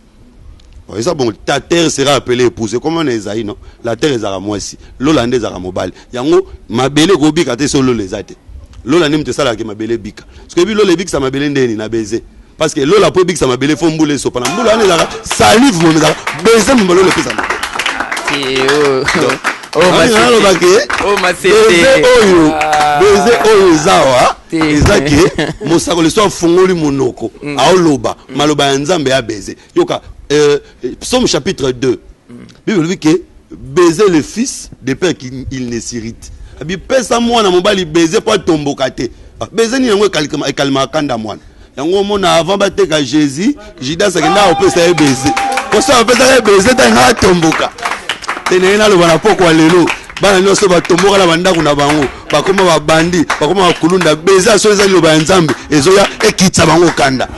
Et ça bon ta terre sera appelée épouse comme on Esaïe non la terre est à moi si lola ne za mobali. Yango ma belle ko bika te so lola ezate. Lola ne mte sala ke ma belle bika. Parce que bi lola bika sa ma belle ndeni na baiser. Parce que lola po bika sa ma belle fo mbule so pana mbula ne za salive mo za baiser mo lola pesa. Oh ma baiser oyo zawa ezaki mosako le so fongoli monoko aoloba maloba ya nzambe ya baiser yoka Psaume chapitre 2 Bible dit que baiser le fils de père qu'il ne s'irrite abi pesa mwana mobali baiser pas tomboka te baiser ni yango kalima kanda mwana yango mona avant bateka Jésus Judas akenda opesa ye baiser posa opesa ye baiser ta nga tomboka tene na lo bana poko lelo bana nyonso batomboka na bandako na bango bakoma babandi bakoma bakulunda beza so ezali loba nzambe ezoya ekitsa bango kanda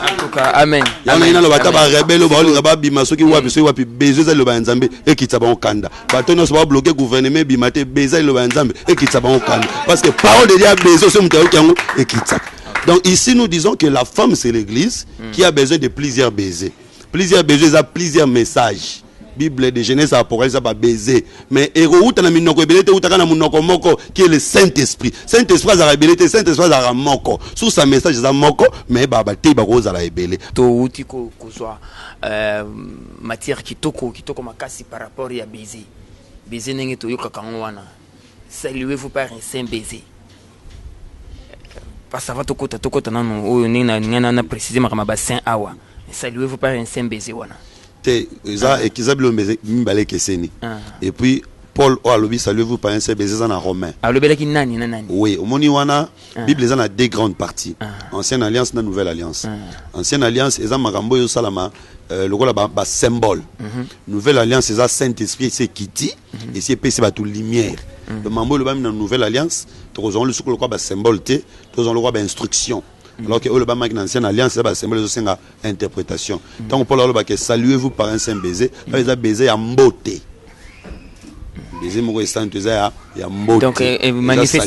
amen yana ina loba ta ba rebelo ba olinga ba bima soki wapi so wapi beza ezali loba nzambe ekitsa bango kanda bato nyonso ba bloquer gouvernement bima te beza loba nzambe ekitsa bango kanda parce que parole de Dieu beza so mutayo kyango ekitsa. Donc ici nous disons que la femme c'est l'église qui a besoin de plusieurs baisers a plusieurs messages. Bible de Genèse à Apocalypse ça va baiser mais erouta na minoko ebelete utaka na munoko moko qui est le Saint-Esprit a rebelete Saint-Esprit a moko sous sa message za moko mais baba te ba koza la ebele to utiko kozwa matière kitoko makasi par rapport ya baiser nenge to yoka kangwana saluez-vous par un saint baiser parce que va tokota nanu oyo ninga na précisément kama ba saint awa saluez-vous par un saint baiser wana. Et puis Paul alobi saluez-vous par un seul baiser en romain. Oui, au moni wana Bible a deux grandes parties. Ancienne alliance et nouvelle alliance. Ancienne alliance eza makambo yo salama lokola ba symbole. Nouvelle alliance eza Saint-Esprit c'est kiti et c'est pese ba tout lumière. Le mambo le ba na nouvelle alliance to kozon le sukolo ko ba symbole te to kozon le ko ba instruction. Alors que le bas dans l'ancienne alliance c'est ba symbole de interprétation. Tant Paul aloba que saluez-vous par un saint baiser, ils a baiser à mboté. Baiser mo ko sant ya mboté. Donc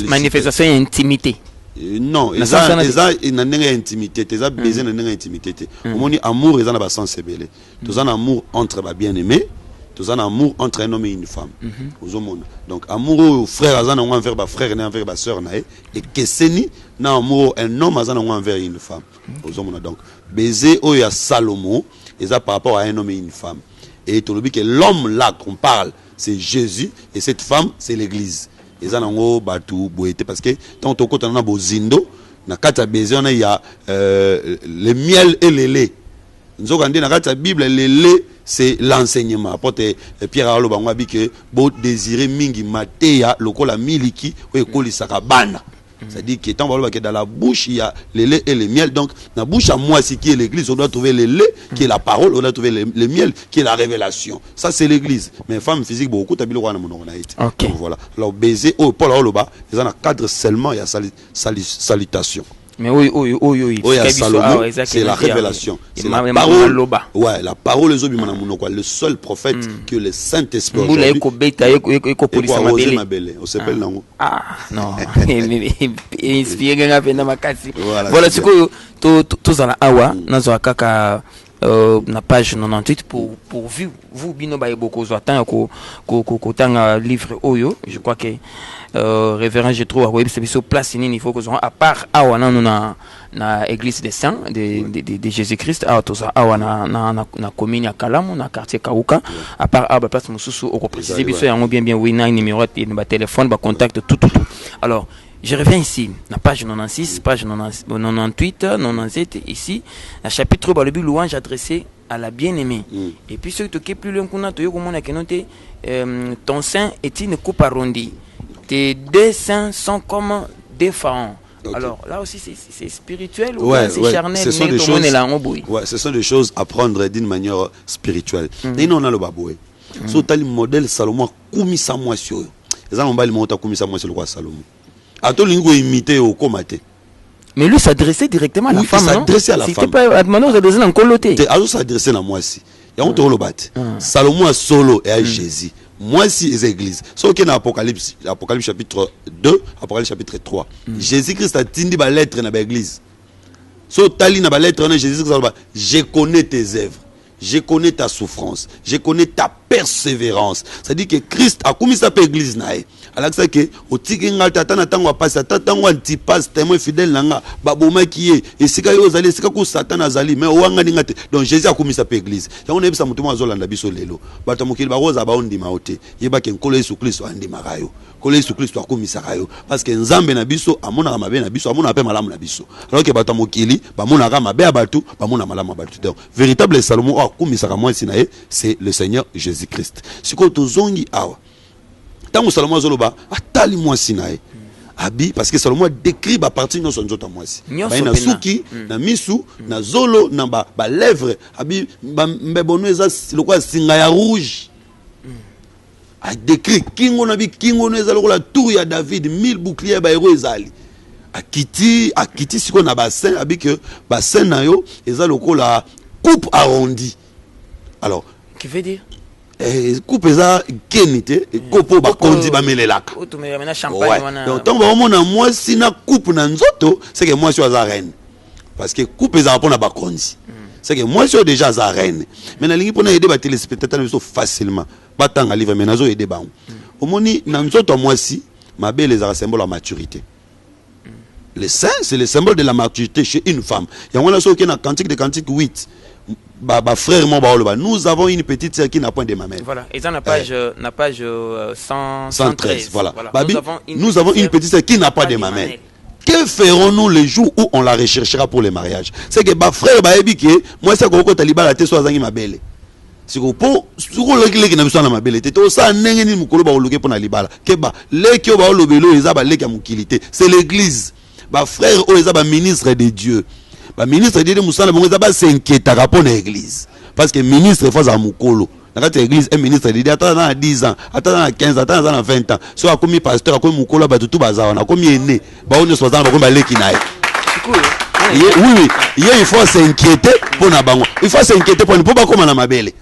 manifestation intimité. Non, ils a une intimité, ils a baiser une intimité. Au amour ils en a ba sens belé. Tous en amour entre ba bien-aimé. Tous en amour entre un homme et une femme. Donc amour frère azana envers ba frère et envers ba sœur nae et que seni na amour un homme azana envers une femme. Donc baiser o ya Salomon et ça par rapport à un homme et une femme. Et tu dis que l'homme là qu'on parle c'est Jésus et cette femme c'est l'église. Et ça nango batu boete parce que tant to kota na bozindo na kata baiser on y a le miel et le lait. Nous avons dit dans la Bible le lait c'est l'enseignement. Apporte Pierre Alo bango abi que beau désirer mingi mateya lokola miliki ou ekoli sakabana. C'est-à-dire que dans la bouche il y a le lait et le miel. Donc dans la bouche à moi c'est qui est l'église, on doit trouver le lait qui est la parole, on doit trouver le miel qui est la révélation. Ça c'est l'église. Mais femme physique beaucoup tabilo wana mono na été. Donc voilà. Alors baiser au Paul Oloba, ils en a cadre seulement il y a salutation. Mais oui, c'est la révélation. C'est la parole. Ouais, la parole le seul prophète que le Saint-Esprit on s'appelle Nango. Ah, non. Inspiré voilà, c'est que tous à la awa, dans la kaka na page 98 pour vous bino ba beaucoup zoatan ko tanga livre oyo, je crois que révérend je trouve ouais c'est sur place il faut que à part awa na église des saints de Jésus-Christ à toza awa na commune ya Kalamu na quartier Kauka à part awa place mususu au préciser biso yango bien oui na numéro de téléphone ba contact tout alors je reviens ici, la page 96, page 98, 97, ici, la chapitre de louange adressé à la bien-aimée. Et puis, ce qui est plus loin qu'on a, ton sein est une coupe arrondie. Tes deux seins sont comme des pharaons. Okay. Alors là aussi, c'est spirituel ou ouais, c'est charnel? Ce sont des choses, ouais, ce sont des choses à prendre d'une manière spirituelle. Et nous, on a le baboué. So, tu as le modèle Salomon, Koumissa Moissio. Les gens ont le montant Koumissa Moissio, le roi Salomon. A tout le monde imité au comate. Mais lui s'adressait directement à la femme. Il s'adressait à la femme. C'était pas maintenant, s'adressait dans coloté. Il s'adressait à moi aussi. Il y a un tour le bat. Salomon a solo et à Jésus. Moi aussi, les églises. Sauf qu'il y a Apocalypse chapitre 2, Apocalypse chapitre 3. Jésus-Christ a dit dans la lettre dans l'église. So tali na ba lettre na Jésus-Christ, je connais tes œuvres. Je connais ta souffrance, je connais ta persévérance. C'est-à-dire que Christ a commis sa église nae. Alors ça que au tikinga tata na tango passe tata ngo antipas témoin fidèle nanga baboma qui est et sika yo zali sika ko Satan azali mais wanga ningate. Donc Jésus a commis sa église. Ya on ebisa mutumo azolanda biso lelo. Bato mokili ba roza ba ondima ote. Yeba ke nkolo Yesu Kristo andima rayo. Kolo Yesu Kristo akomisa rayo parce que nzambe na biso amona ka mabe na biso amona pe malamu na biso. Alors que bato mokili ba mona ka mabe abatu ba mona malamu abatu. Donc véritable Salomon c'est le Seigneur Jésus-Christ. Si ko tozongi awa tango Salomon zoloba atali mwasi nae abi parce que Salomon décrit ba partie non sonzo ta mwasi ba na suki na misu na zolo na ba lèvres abi mbebono eza lokwa singa ya rouge a décrit kingo na bi kingo eza lokwa tour ya David 1000 boucliers ba héros ezali akiti siko na bassin abi que bassin na yo eza lokwa coupe arrondie. Alors, qui veut dire coupe eza kenité et kopo ba kondi ba melelaka. Donc tant ba mona moi si na coupe na nzoto, c'est que moi je suis reine. Parce que coupe eza pour na ba kondi. C'est que moi je suis déjà za reine. Mais na lingi pona aider ba téléspectateurs so facilement. Ba tanga livre mais nazo aider ba. Omoni na nzoto moi si ma belle est un symbole de maturité. Le sein, c'est le symbole de la maturité chez une femme. Il y a un qui est dans Cantique de Cantique 8. Frère, nous avons une petite sœur qui n'a point de mamelle. Voilà, et ça n'a page 113. Voilà. Nous avons une petite sœur qui n'a pas de mamelle. Que ferons-nous les jours où on la recherchera pour le mariage? C'est que frère, moi, c'est que Taliban a été soit ma belle. Si vous pouvez, si vous voulez que vous soyez ma belle, c'est l'église. Frère, ministre de Dieu. Ministre de Dieu, Moussa s'inquiète à rapport à l'église. Parce que ministre, faut à Moukolo. Dans l'église, un ministre de Dieu, attends à 10 ans, attends à 15 ans, attends à 20 ans. Si on a commis pasteur, on a commis Moukolo, tout bazar, on a commis aîné, on est 60 ans, on a commis l'équinaille. Oui, il faut s'inquiéter pour Nabango. Il faut s'inquiéter pour ne pas comme à ma belle.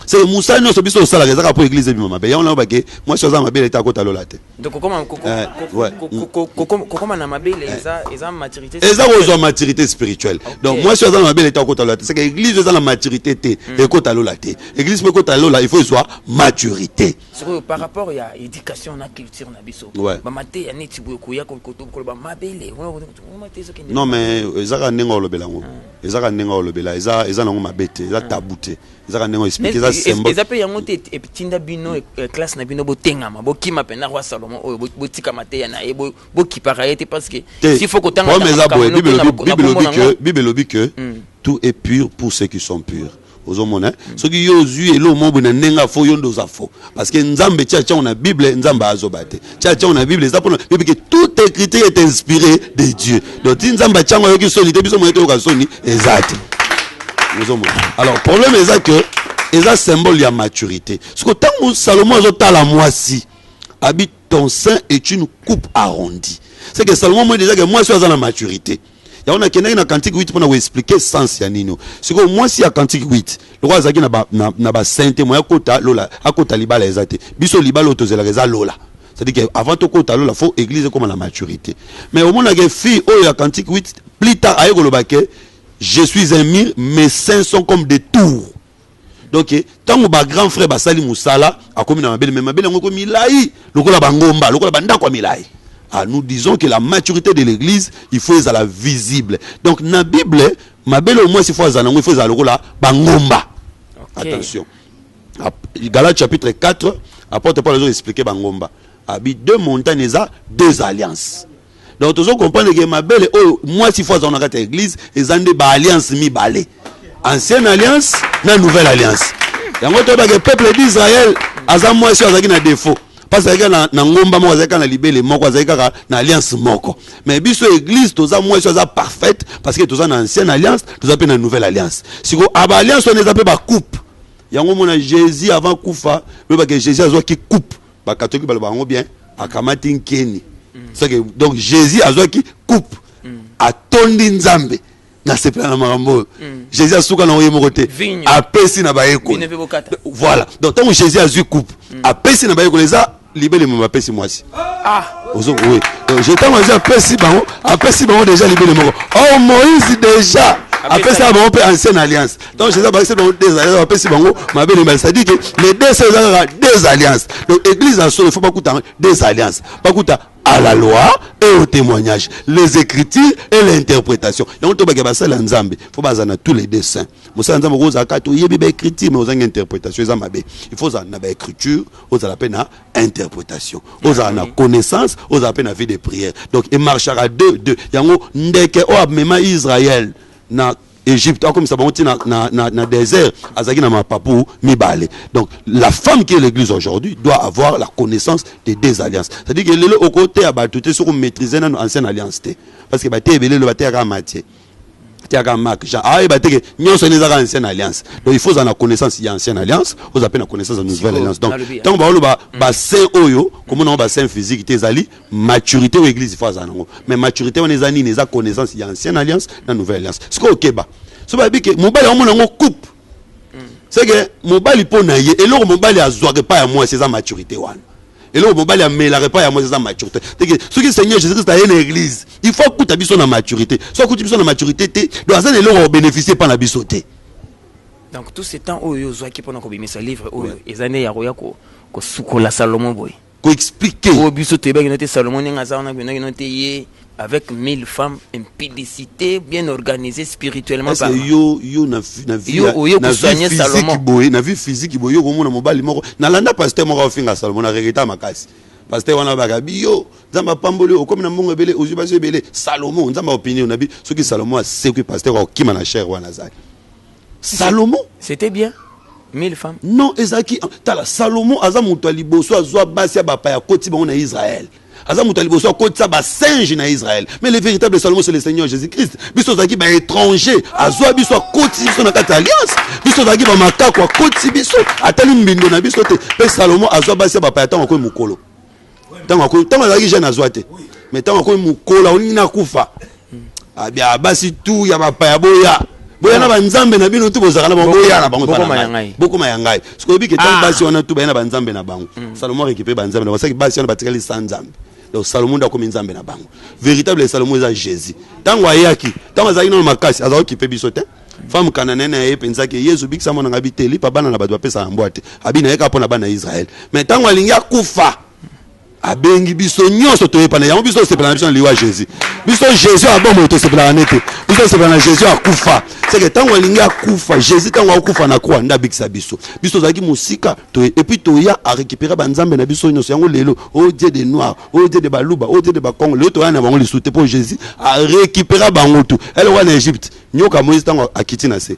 C'est Moussa nous sommes sur ça la pour l'église de ma belle. On a baqué moi je suis ma belle est à côté de l'olate. Donc comment ma belle ils ont maturité. Ils ont maturité spirituelle. Donc moi je suis ma belle est à côté de l'olate. C'est que l'église est la maturité et côté de l'olate. L'église mais côté de l'olate il faut soit maturité. Par rapport à éducation na culture na biso. Ba maté ya neti boyoko ya koto ko ba ma belle. Non mais ezaka nengo lobelango. Ezaka nengo lobela eza nango mabete eza tabouté. Ezaka nengo expliquer ça symbole. Ezape yango te etinda bino classe na bino botengama bokima pena roi Salomon oyo botika mateya na ebo bokipara yete parce que s'il faut kotanga Bible lobi que tout est pur pour ceux qui sont purs. Ozomona ceux qui yozu elo mombo na nenga fo yondo za fo parce que nzambe tia on a Bible nzamba azobate tia on a Bible ça pour que toute écriture est inspirée de Dieu. Donc nzamba tia ngo yoki solité biso mo etoka soni exact. Alors, le problème est que c'est un symbole de maturité. Parce que tant que Salomon a la moisi, habite ton sein est une coupe arrondie. C'est que Salomon m'a dit que moi je suis dans la maturité. Il y a un cantique 8 pour nous expliquer sens yanino. C'est que moi si à cantique 8, le roi Zaki n'a pas sainté moi à lola, à côté libala ezate. Biso libala autozela reza lola. C'est-à-dire qu'avant tout côté lola, faut église comme la maturité. Mais au moment où la fille au cantique 8 plus tard à Egolobake je suis un mur, mes seins sont comme des tours. Donc, tant que mon grand frère Basali Moussala a commis dans ma belle, mais ma belle a commis l'aïe, le cola bangomba, le cola banda comme l'aïe. Ah, nous disons que la maturité de l'église, il faut être la visible. Donc, dans la Bible, ma belle au moins, il faut être le cola bangomba. Attention. Galates chapitre 4, apôtre Paul a expliqué bangomba. Habit deux montagnes, deux alliances. Donc, tu comprends que ma belle, moi, si fois on a l'église, ils ont des alliances mi-balé. Ancienne alliance, la nouvelle alliance. Et le peuple d'Israël, moi, si on a un défaut. parce que na ngomba mo azaka na libele moko azaka na alliance moko mais biso église toza moi soza parfaite parce que toza na ancienne alliance toza pe na nouvelle alliance siko aba alliance on ezapé ba coupe yango mona Jésus avant kufa mais ba que Jésus azwa ki coupe ba catholique ba bango bien akamati nkeni c'est que donc Jésus azwa ki coupe atondi nzambe na sepela na marambo Jésus asuka na oyemo côté apesi na baeko voilà donc tant Jésus a eu coupe apesi na baeko les a libéré mon apesi moi si ozo oui je t'en dire apesi bango déjà libéré mon oh Moïse déjà apesi bango pe ancienne alliance donc Jésus a passé dans des alliances apesi bango ma belle mais ça dit que les deux c'est des alliances donc église en soi il faut pas coûter des alliances pas coûter à la loi et au témoignage, les écritures et l'interprétation. Il faut que tous les dessins. Il faut une écriture, vous avez une interprétation, vous avez une connaissance, vous avez une vie de prière. Donc il marchera deux. Il y a même Israël na Égypte, comme ça, na désert, azaki na mapapou, mibale. Donc, la femme qui est l'église aujourd'hui doit avoir la connaissance des deux alliances. C'est-à-dire que le au côté à batouté sur maîtriser notre ancienne alliance. Parce que baté belé le baté à matière. Tiaga Marc, nous sommes dans ancienne alliance. Donc, il faut avoir connaissance de l'ancienne alliance, vous avez la connaissance de la nouvelle alliance. Donc, tant que vous avez bassin oyo, comme on a bassin physique, maturité de l'église, il faut avoir. Mais maturité, on a connaissance de l'ancienne alliance, de la nouvelle alliance. C'est quoi, ok, bah? C'est pas que mon bal on coupe. C'est que mon bal il peut nailler et là mon bal il a pas à moi c'est sa maturité one. Et là mon bal il mêlerait pas à moi c'est sa maturité. C'est que ce que Seigneur Jésus-Christ a une église, il faut que tu habites sur la maturité. Soit que tu habites sur la maturité, donc ça les gens bénéficier par la bisoté. Donc tout ce temps où ils ont qui pendant qu'on met ce livre où les années ya roya ko sukola Salomon boy. Ko expliquer. Au bisoté ba noté Salomon ngaza on a noté avec 1000 femmes, impudicité, bien organisée spirituellement. Parce que yo na vie physique yo comme na mobali moko na landa pasteur moko finga Salomon na regreta makasi. Pasteur wana bagabi yo nzamba pamboli comme na mbongo belé ozuba so belé Salomon nzamba opinion na bi ce que Salomon a c'est que pasteur o kima na cher wana zaki. Salomon c'était bien 1000 femmes. Non ezaki tala Salomon azamuto liboso azwa basi ya bapa ya koti bango na Israël. Azamutaliboso kotsa ba singe na Israël. Mais le véritable Salomon c'est le Seigneur Jésus-Christ. Biso zaki ba étranger, azwa biso koti biso na kati alliance. Biso zaki ba makako koti biso atali mbindo na biso te. Pe Salomon azwa basi ba pa tango ko mukolo. Tango zaki jeune azwa te. Mais tango ko mukolo oni na kufa. Abia basi tu ya ba pa ya boya. Boya na banzambe na bino tu bozaka na boya na bango pana. Boko mayangai. Siko bi ke tango basi wana tu ba na banzambe na bango. Salomon récupère banzambe na basi basi wana batikali sanzambe. Donc Salomon da komi nzambe na bango. Véritable Salomon est Jésus. Tango ayaki, tango azaki na makasi, azaki occupé bisote. Femme kananene e pensaki Yesu bikisa mona ngabiteli pa bana na badu pesa mbwate. Abina yeka pona bana Israël. Mais tango alingi akufa. Abengi biso nyonso to epana yango biso sepela biso liwa Jésus. Biso Jésus a bombo to sepela nete. Biso sepela Jésus akufa. C'est que tango alingi akufa, Jésus tango akufa na croix nda bikisa biso. Biso zaki musika to et puis to ya a récupérer banzambe na biso nyonso yango lelo. Oh Dieu des noirs, oh Dieu de baluba, oh Dieu de bakongo. Le to ya na bango li souté pour Jésus a récupérer bango tout. Elle wa en Égypte. Nyoka Moïse tango akiti na se.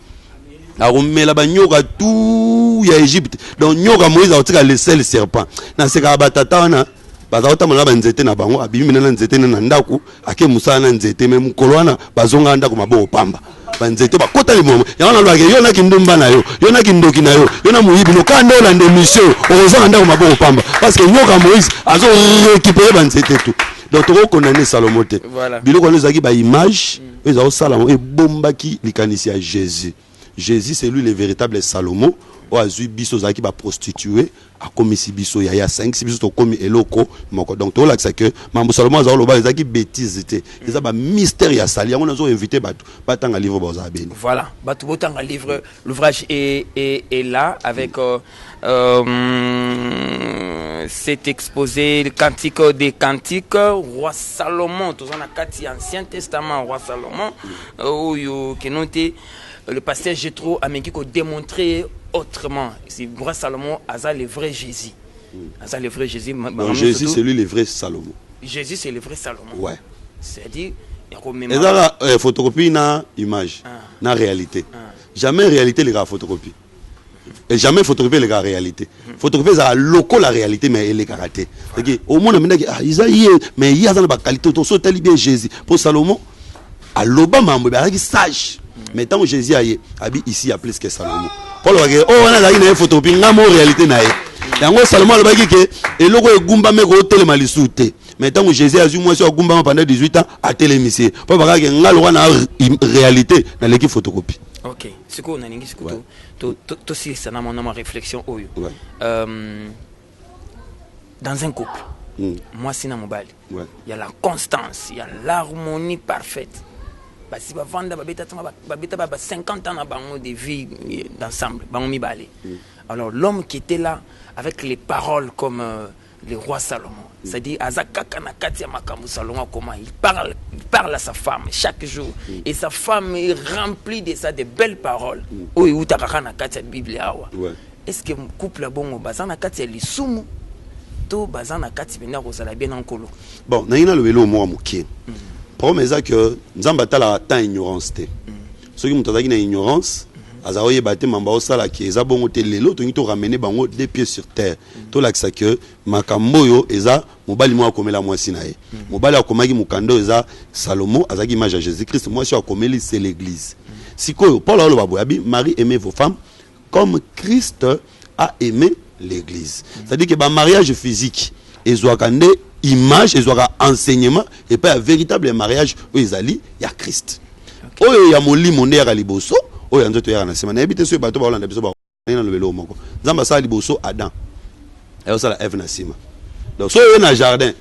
A romela ba nyoka tout ya Égypte. Donc nyoka Moïse a tika le sel serpent. Na se ka batata wana bazauta mala banzete na bango abimi na nzete na ndaku ake musala na nzete me mukolwana bazonga ndaku mabo pamba banzete bakota limomo yana lwake yona kindumba na yo yona kindoki na yo yona muyibi no kandola nde mission ozonga ndaku mabo pamba parce que nyoka Moïse azo récupérer banzete tout donc to condamner Salomon te biloko nezaki ba image ezao Salomon e bombaki likanisi ya Jésus. Jésus c'est lui le véritable Salomon. Oazu biso zaki ba prostituée a commis biso ya 5 biso to commis eloko moko donc to la que mambo Salomon za loba zaki bêtise té ça ba mystère ya sali on a invité batu batanga livre boza beni voilà batu botanga livre l'ouvrage est là avec cet exposé le cantique des cantiques roi Salomon tous en a kati ancien testament roi Salomon oyo kenote le pasteur Jétro a mengi ko démontrer autrement. C'est roi Salomon a le vrai Jésus. A le vrai Jésus. Donc Jésus c'est lui le vrai Salomon. Jésus c'est le vrai Salomon. Ouais. C'est-à-dire et là photocopie na image na réalité. Jamais réalité les photocopie. Et jamais photographier la réalité. Photographier ça loco la réalité mais elle est karaté. Au monde maintenant Isaïe mais il y a dans la qualité to so tali bien Jésus. Pour Salomon à l'Obama il sage. Mais tant que Jésus aille ici il y a plus que Salomon. Paul va dire oh on a une photographie ngamo réalité na ye. Yango Salomon le baki que et logo e gumba me ko tele malisuté. Mais tant que Jésus a eu moi sur gumba pendant 18 ans à télémisé. Paul va dire ngalo na réalité dans l'équipe photocopie. Ok, c'est quoi on a ningi tout si ça n'a ma réflexion oyo. Dans un couple, moi c'est dans mon bal. Il y a la constance, il y a l'harmonie parfaite. Bah si bavanda babeta 50 ans de vie d'ensemble, mi balé. Alors l'homme qui était là avec les paroles comme le roi Salomon, c'est-à-dire Azakaka nakati ya makambu Salomon comment il parle à sa femme chaque jour et sa femme est remplie de ça de belles paroles. Oui utakaka nakati ya Bible awa. Est-ce que couple bongo bazana nakati ya lisumu to bazana nakati bena ko sala bien enkolo. Bon, naina le velo mo amukie. Problème est que nzamba tala ta ignorance te. Ceux qui mutazaki na ignorance azaoye baté mamba osala ki eza bongo te lelo to ngito ramener bango les pieds sur terre. To lakisa que makamboyo eza mobali mo akomela mwasi na ye. Mobali akomaki mukando eza Salomon azaki image à Jésus-Christ mwasi akomeli c'est l'église. Sikoyo Paul alo baboyabi Marie aimait vos femmes comme Christ a aimé l'église. C'est-à-dire que ba mariage physique ezwakande image ezwaka enseignement et pas un véritable mariage où ezali ya Christ. Oyo ya molimo nde ya liboso oyo nzoto ya na sema na ebite so bato ba olanda biso ba na lobelo moko. Nzamba sa liboso Adam. Et ça la Ève na sima. Donc so yo na jardin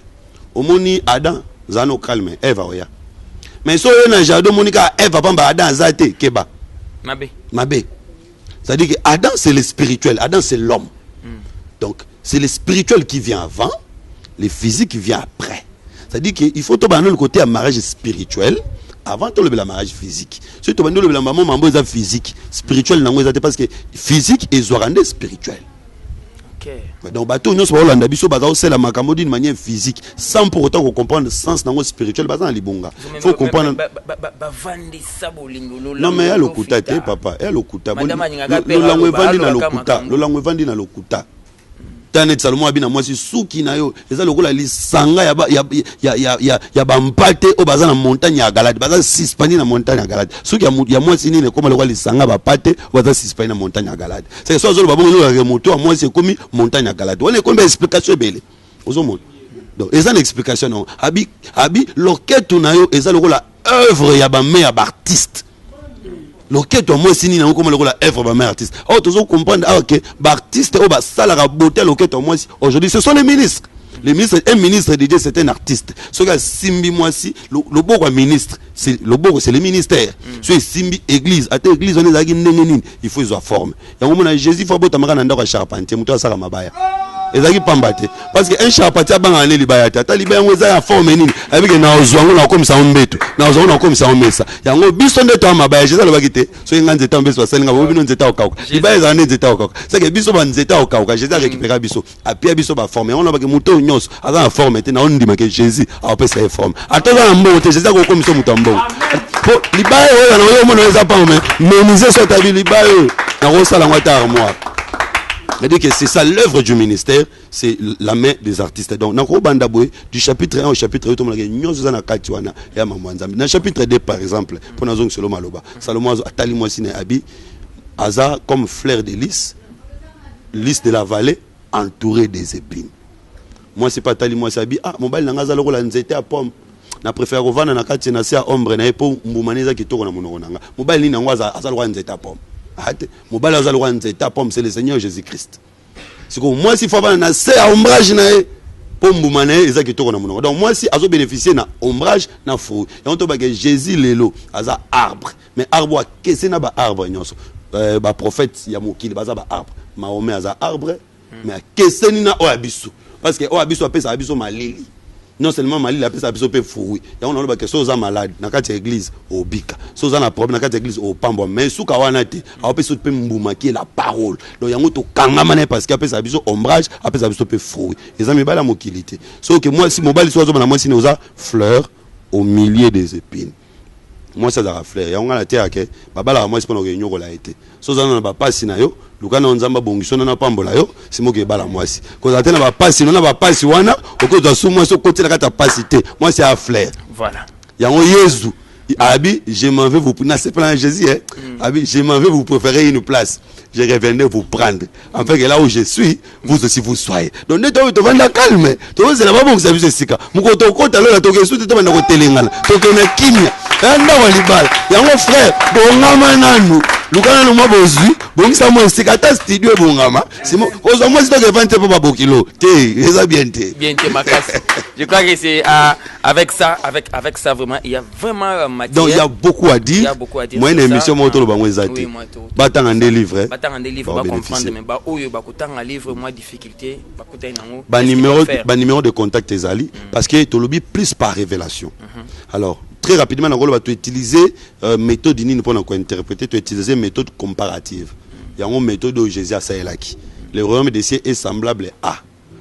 omoni Adam zano calme Ève oya. Mais so yo na jardin monika Ève pamba Adam zate keba. Mabe. C'est-à-dire que Adam c'est le spirituel, Adam c'est l'homme. Donc c'est le spirituel qui vient avant, le physique qui vient après. C'est-à-dire qu'il faut tout le côté à mariage spirituel avant tout le mariage physique. Si tu as le mariage physique, spirituel, parce que physique et zorande spirituel. Donc bateau nous sommes en Abisso bazao c'est la makambo d'une manière physique sans pour autant qu'on comprenne le sens dans le spirituel bazan libonga. Faut comprendre. Non mais elle okuta te papa, elle okuta. Le langue vandi na lokuta, le langue vandi na lokuta. Tanet Salomon abina moi si souki na yo, eza lokola lisanga ya ba mpate o bazana montagne ya Galade, bazana sispani na montagne ya Galade. Souki ya moi si ni ne koma lokola lisanga ba pate o bazana sispani na montagne ya Galade. C'est ça zo ba bongo zo remoto moi c'est comme montagne ya Galade. On est comme explication belé. Ozo mon. Donc eza une explication non. Abi loquette na yo eza lokola œuvre ya ba meilleur artiste. Loquette moi si ni na comme lokola œuvre ba meilleur artiste. Oh tu dois comprendre OK, ba artiste o ba sala ga beauté loquette moi aujourd'hui ce sont les ministres. Les ministres, un ministre de Dieu, c'est un artiste. Ce gars Simbi moi si le beau ministre, c'est le beau c'est le ministère. C'est Simbi église, à église on est zaki nenenine, il faut ils forme. Ya ngomona Jésus faut botamaka na ndako charpentier, muto asala mabaya. Ezaki pambate parce que un charpentier banga ne libaya ta libaya ngweza ya forme nini avec na ozwango na komisa ombeto na ozwango na komisa omesa yango biso ndeto mabaya Jésus alobaki te so nga nzeta mbeso asalinga bo bino nzeta okauka libaya za nzeta okauka c'est que biso ba nzeta okauka Jésus a récupéré biso apia biso ba forme on lobaki muto nyonso aza na forme te na on ndima ke Jésus a opesa e forme ataza na mbo te Jésus akokomisa muto mbo po libaya oyo na oyo mona eza pa mais mise so ta libaya na rosala ngwata armoire. C'est-à-dire que c'est ça l'œuvre du ministère, c'est la main des artistes. Donc, du chapitre 1 au chapitre 2, dans le chapitre 2, par exemple, pour nous Salomon Salomon a comme fleur de lys de la vallée entourée des épines. Moi, c'est pas Tali, moi, c'est Abi. Ah, mon bal n'a pas la nzete à pomme. Na préfère revendre na kati na sia ombre na epo mbumaneza kitoko na mononanga. Mon bal ni ngwaza azalwa nzete à pomme. C'est le Seigneur Jésus-Christ. C'est que moi si faut avoir un ombrage na pombumane ezaki toko na monoko. Donc moi si azo bénéficier na ombrage na fruit. Et on to ba que Jésus lelo aza arbre. Mais arbre kese na ba arbre nyonso. Ba prophète ya mokili baza ba arbre. Mahomet aza arbre mais kese ni na oabiso. Parce que oabiso apesa abiso malili. Non seulement Mali la pesa biso pe fououi. Ya on a ba que soza malade na kati église au bika. Soza na problème na kati église au pambo mais suka wana te. A pesa pe mbuma qui est la parole. Donc yango to kangama na parce que apesa biso ombrage, apesa biso pe fououi. Les amis ba la mokilité. Sauf que moi si mobile sozo na moi si noza fleur au milieu des épines. moi ça da fleur ya ngala te ake babala moi c'est pour réunion ko la été so za na ba pasi na yo lukana nzamba bongiso na pambola yo simo ke bala moi si ko za te na ba pasi na ba pasi wana oko za su moi so côté la kata pasi te moi c'est à fleur voilà ya ngo Yesu Abi, je m'en vais vous prendre. C'est pas Jésus, hein? Abi, je m'en vais vous préférer une place. Je reviendrai vous prendre. En fait, là où je suis, vous aussi vous soyez. Donc, ne te vendre calme. Tu vois, c'est là-bas que vous avez vu ce cas. Mon côté, alors, tu as tout le monde téléngana. Tu as Kimia. Il y a mon frère. Bon, nous. Lukana no mabozu, bongisa mo sikata studio bongama. C'est moi, aux moi c'est que 20 pas bokilo. Té, ça bien té. Bien té Makassi. Je crois que c'est avec ça vraiment il y a vraiment matière. Donc il y a beaucoup à dire. Moi une émission moi to lo bango ezate. Batanga des livres. Batanga des livres ba comprendre mais ba oyo ba kutanga livre moi difficulté ba kutai nango. Ba numéro de contact ezali parce que to lobi plus par révélation. Alors très rapidement, on va utiliser méthode inine pour interpréter, tu utiliser méthode comparative. Il y a une méthode de Jésus à Sahelaki. Le royaume des cieux est semblable à.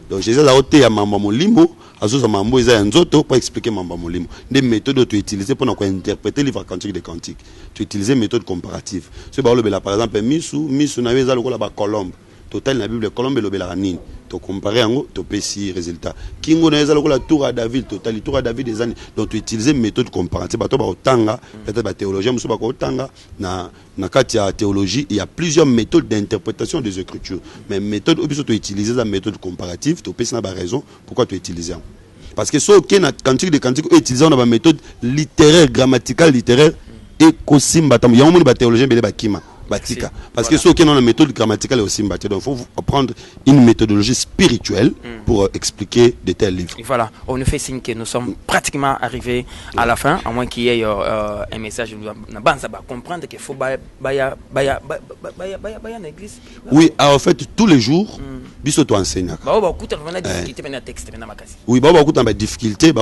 Donc Jésus a ôté à Mamba Molimo, à ce moment il y a un autre pour expliquer Mamba Molimo. Des méthodes que tu utilises pour interpréter le livre cantique des cantiques. Tu utilises méthode comparative. Ce par exemple, Misu n'avait pas le colombe. Total la Bible colombe le belanine. Tu compares en tu peux résultat. Kingo na ezalo la tour à David total tour à David des années. Donc tu utilises méthode comparative bato ba otanga peut-être ba théologien muso ba otanga na katia théologie il y a plusieurs méthodes d'interprétation des écritures mais méthode obiso tu utilises la méthode comparative tu peux na ba raison pourquoi tu utilises parce que ce qui na cantique de cantique utiliser na ba méthode littéraire grammaticale littéraire et kosimba tam ya ba théologien bele ba kima Batika. Parce que ce qui est dans la méthode grammaticale est aussi mbaté. Donc il faut apprendre une méthodologie spirituelle pour expliquer de tels livres. Voilà, on nous fait signe que nous sommes pratiquement arrivés à la fin, à moins qu'il y ait un message. Nous devons comprendre qu'il faut baya l'église. Oui, en fait, tous les jours, biso to enseigne. Oui, beaucoup de difficultés,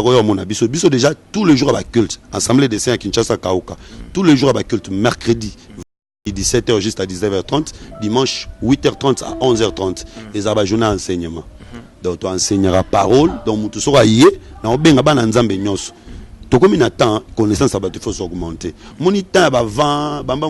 biso déjà tous les jours à culte. Assemblée des saints à Kinshasa Kauka. Tous les jours à culte, mercredi. 17h juste à 19h30, dimanche 8h30 à 11h30, les abajouna enseignement. Donc tu enseigneras parole, donc tu seras yé, na obenga bana nzambe nyos. To comme il attend connaissance abato faut augmenter. Mon temps ba 20, bamba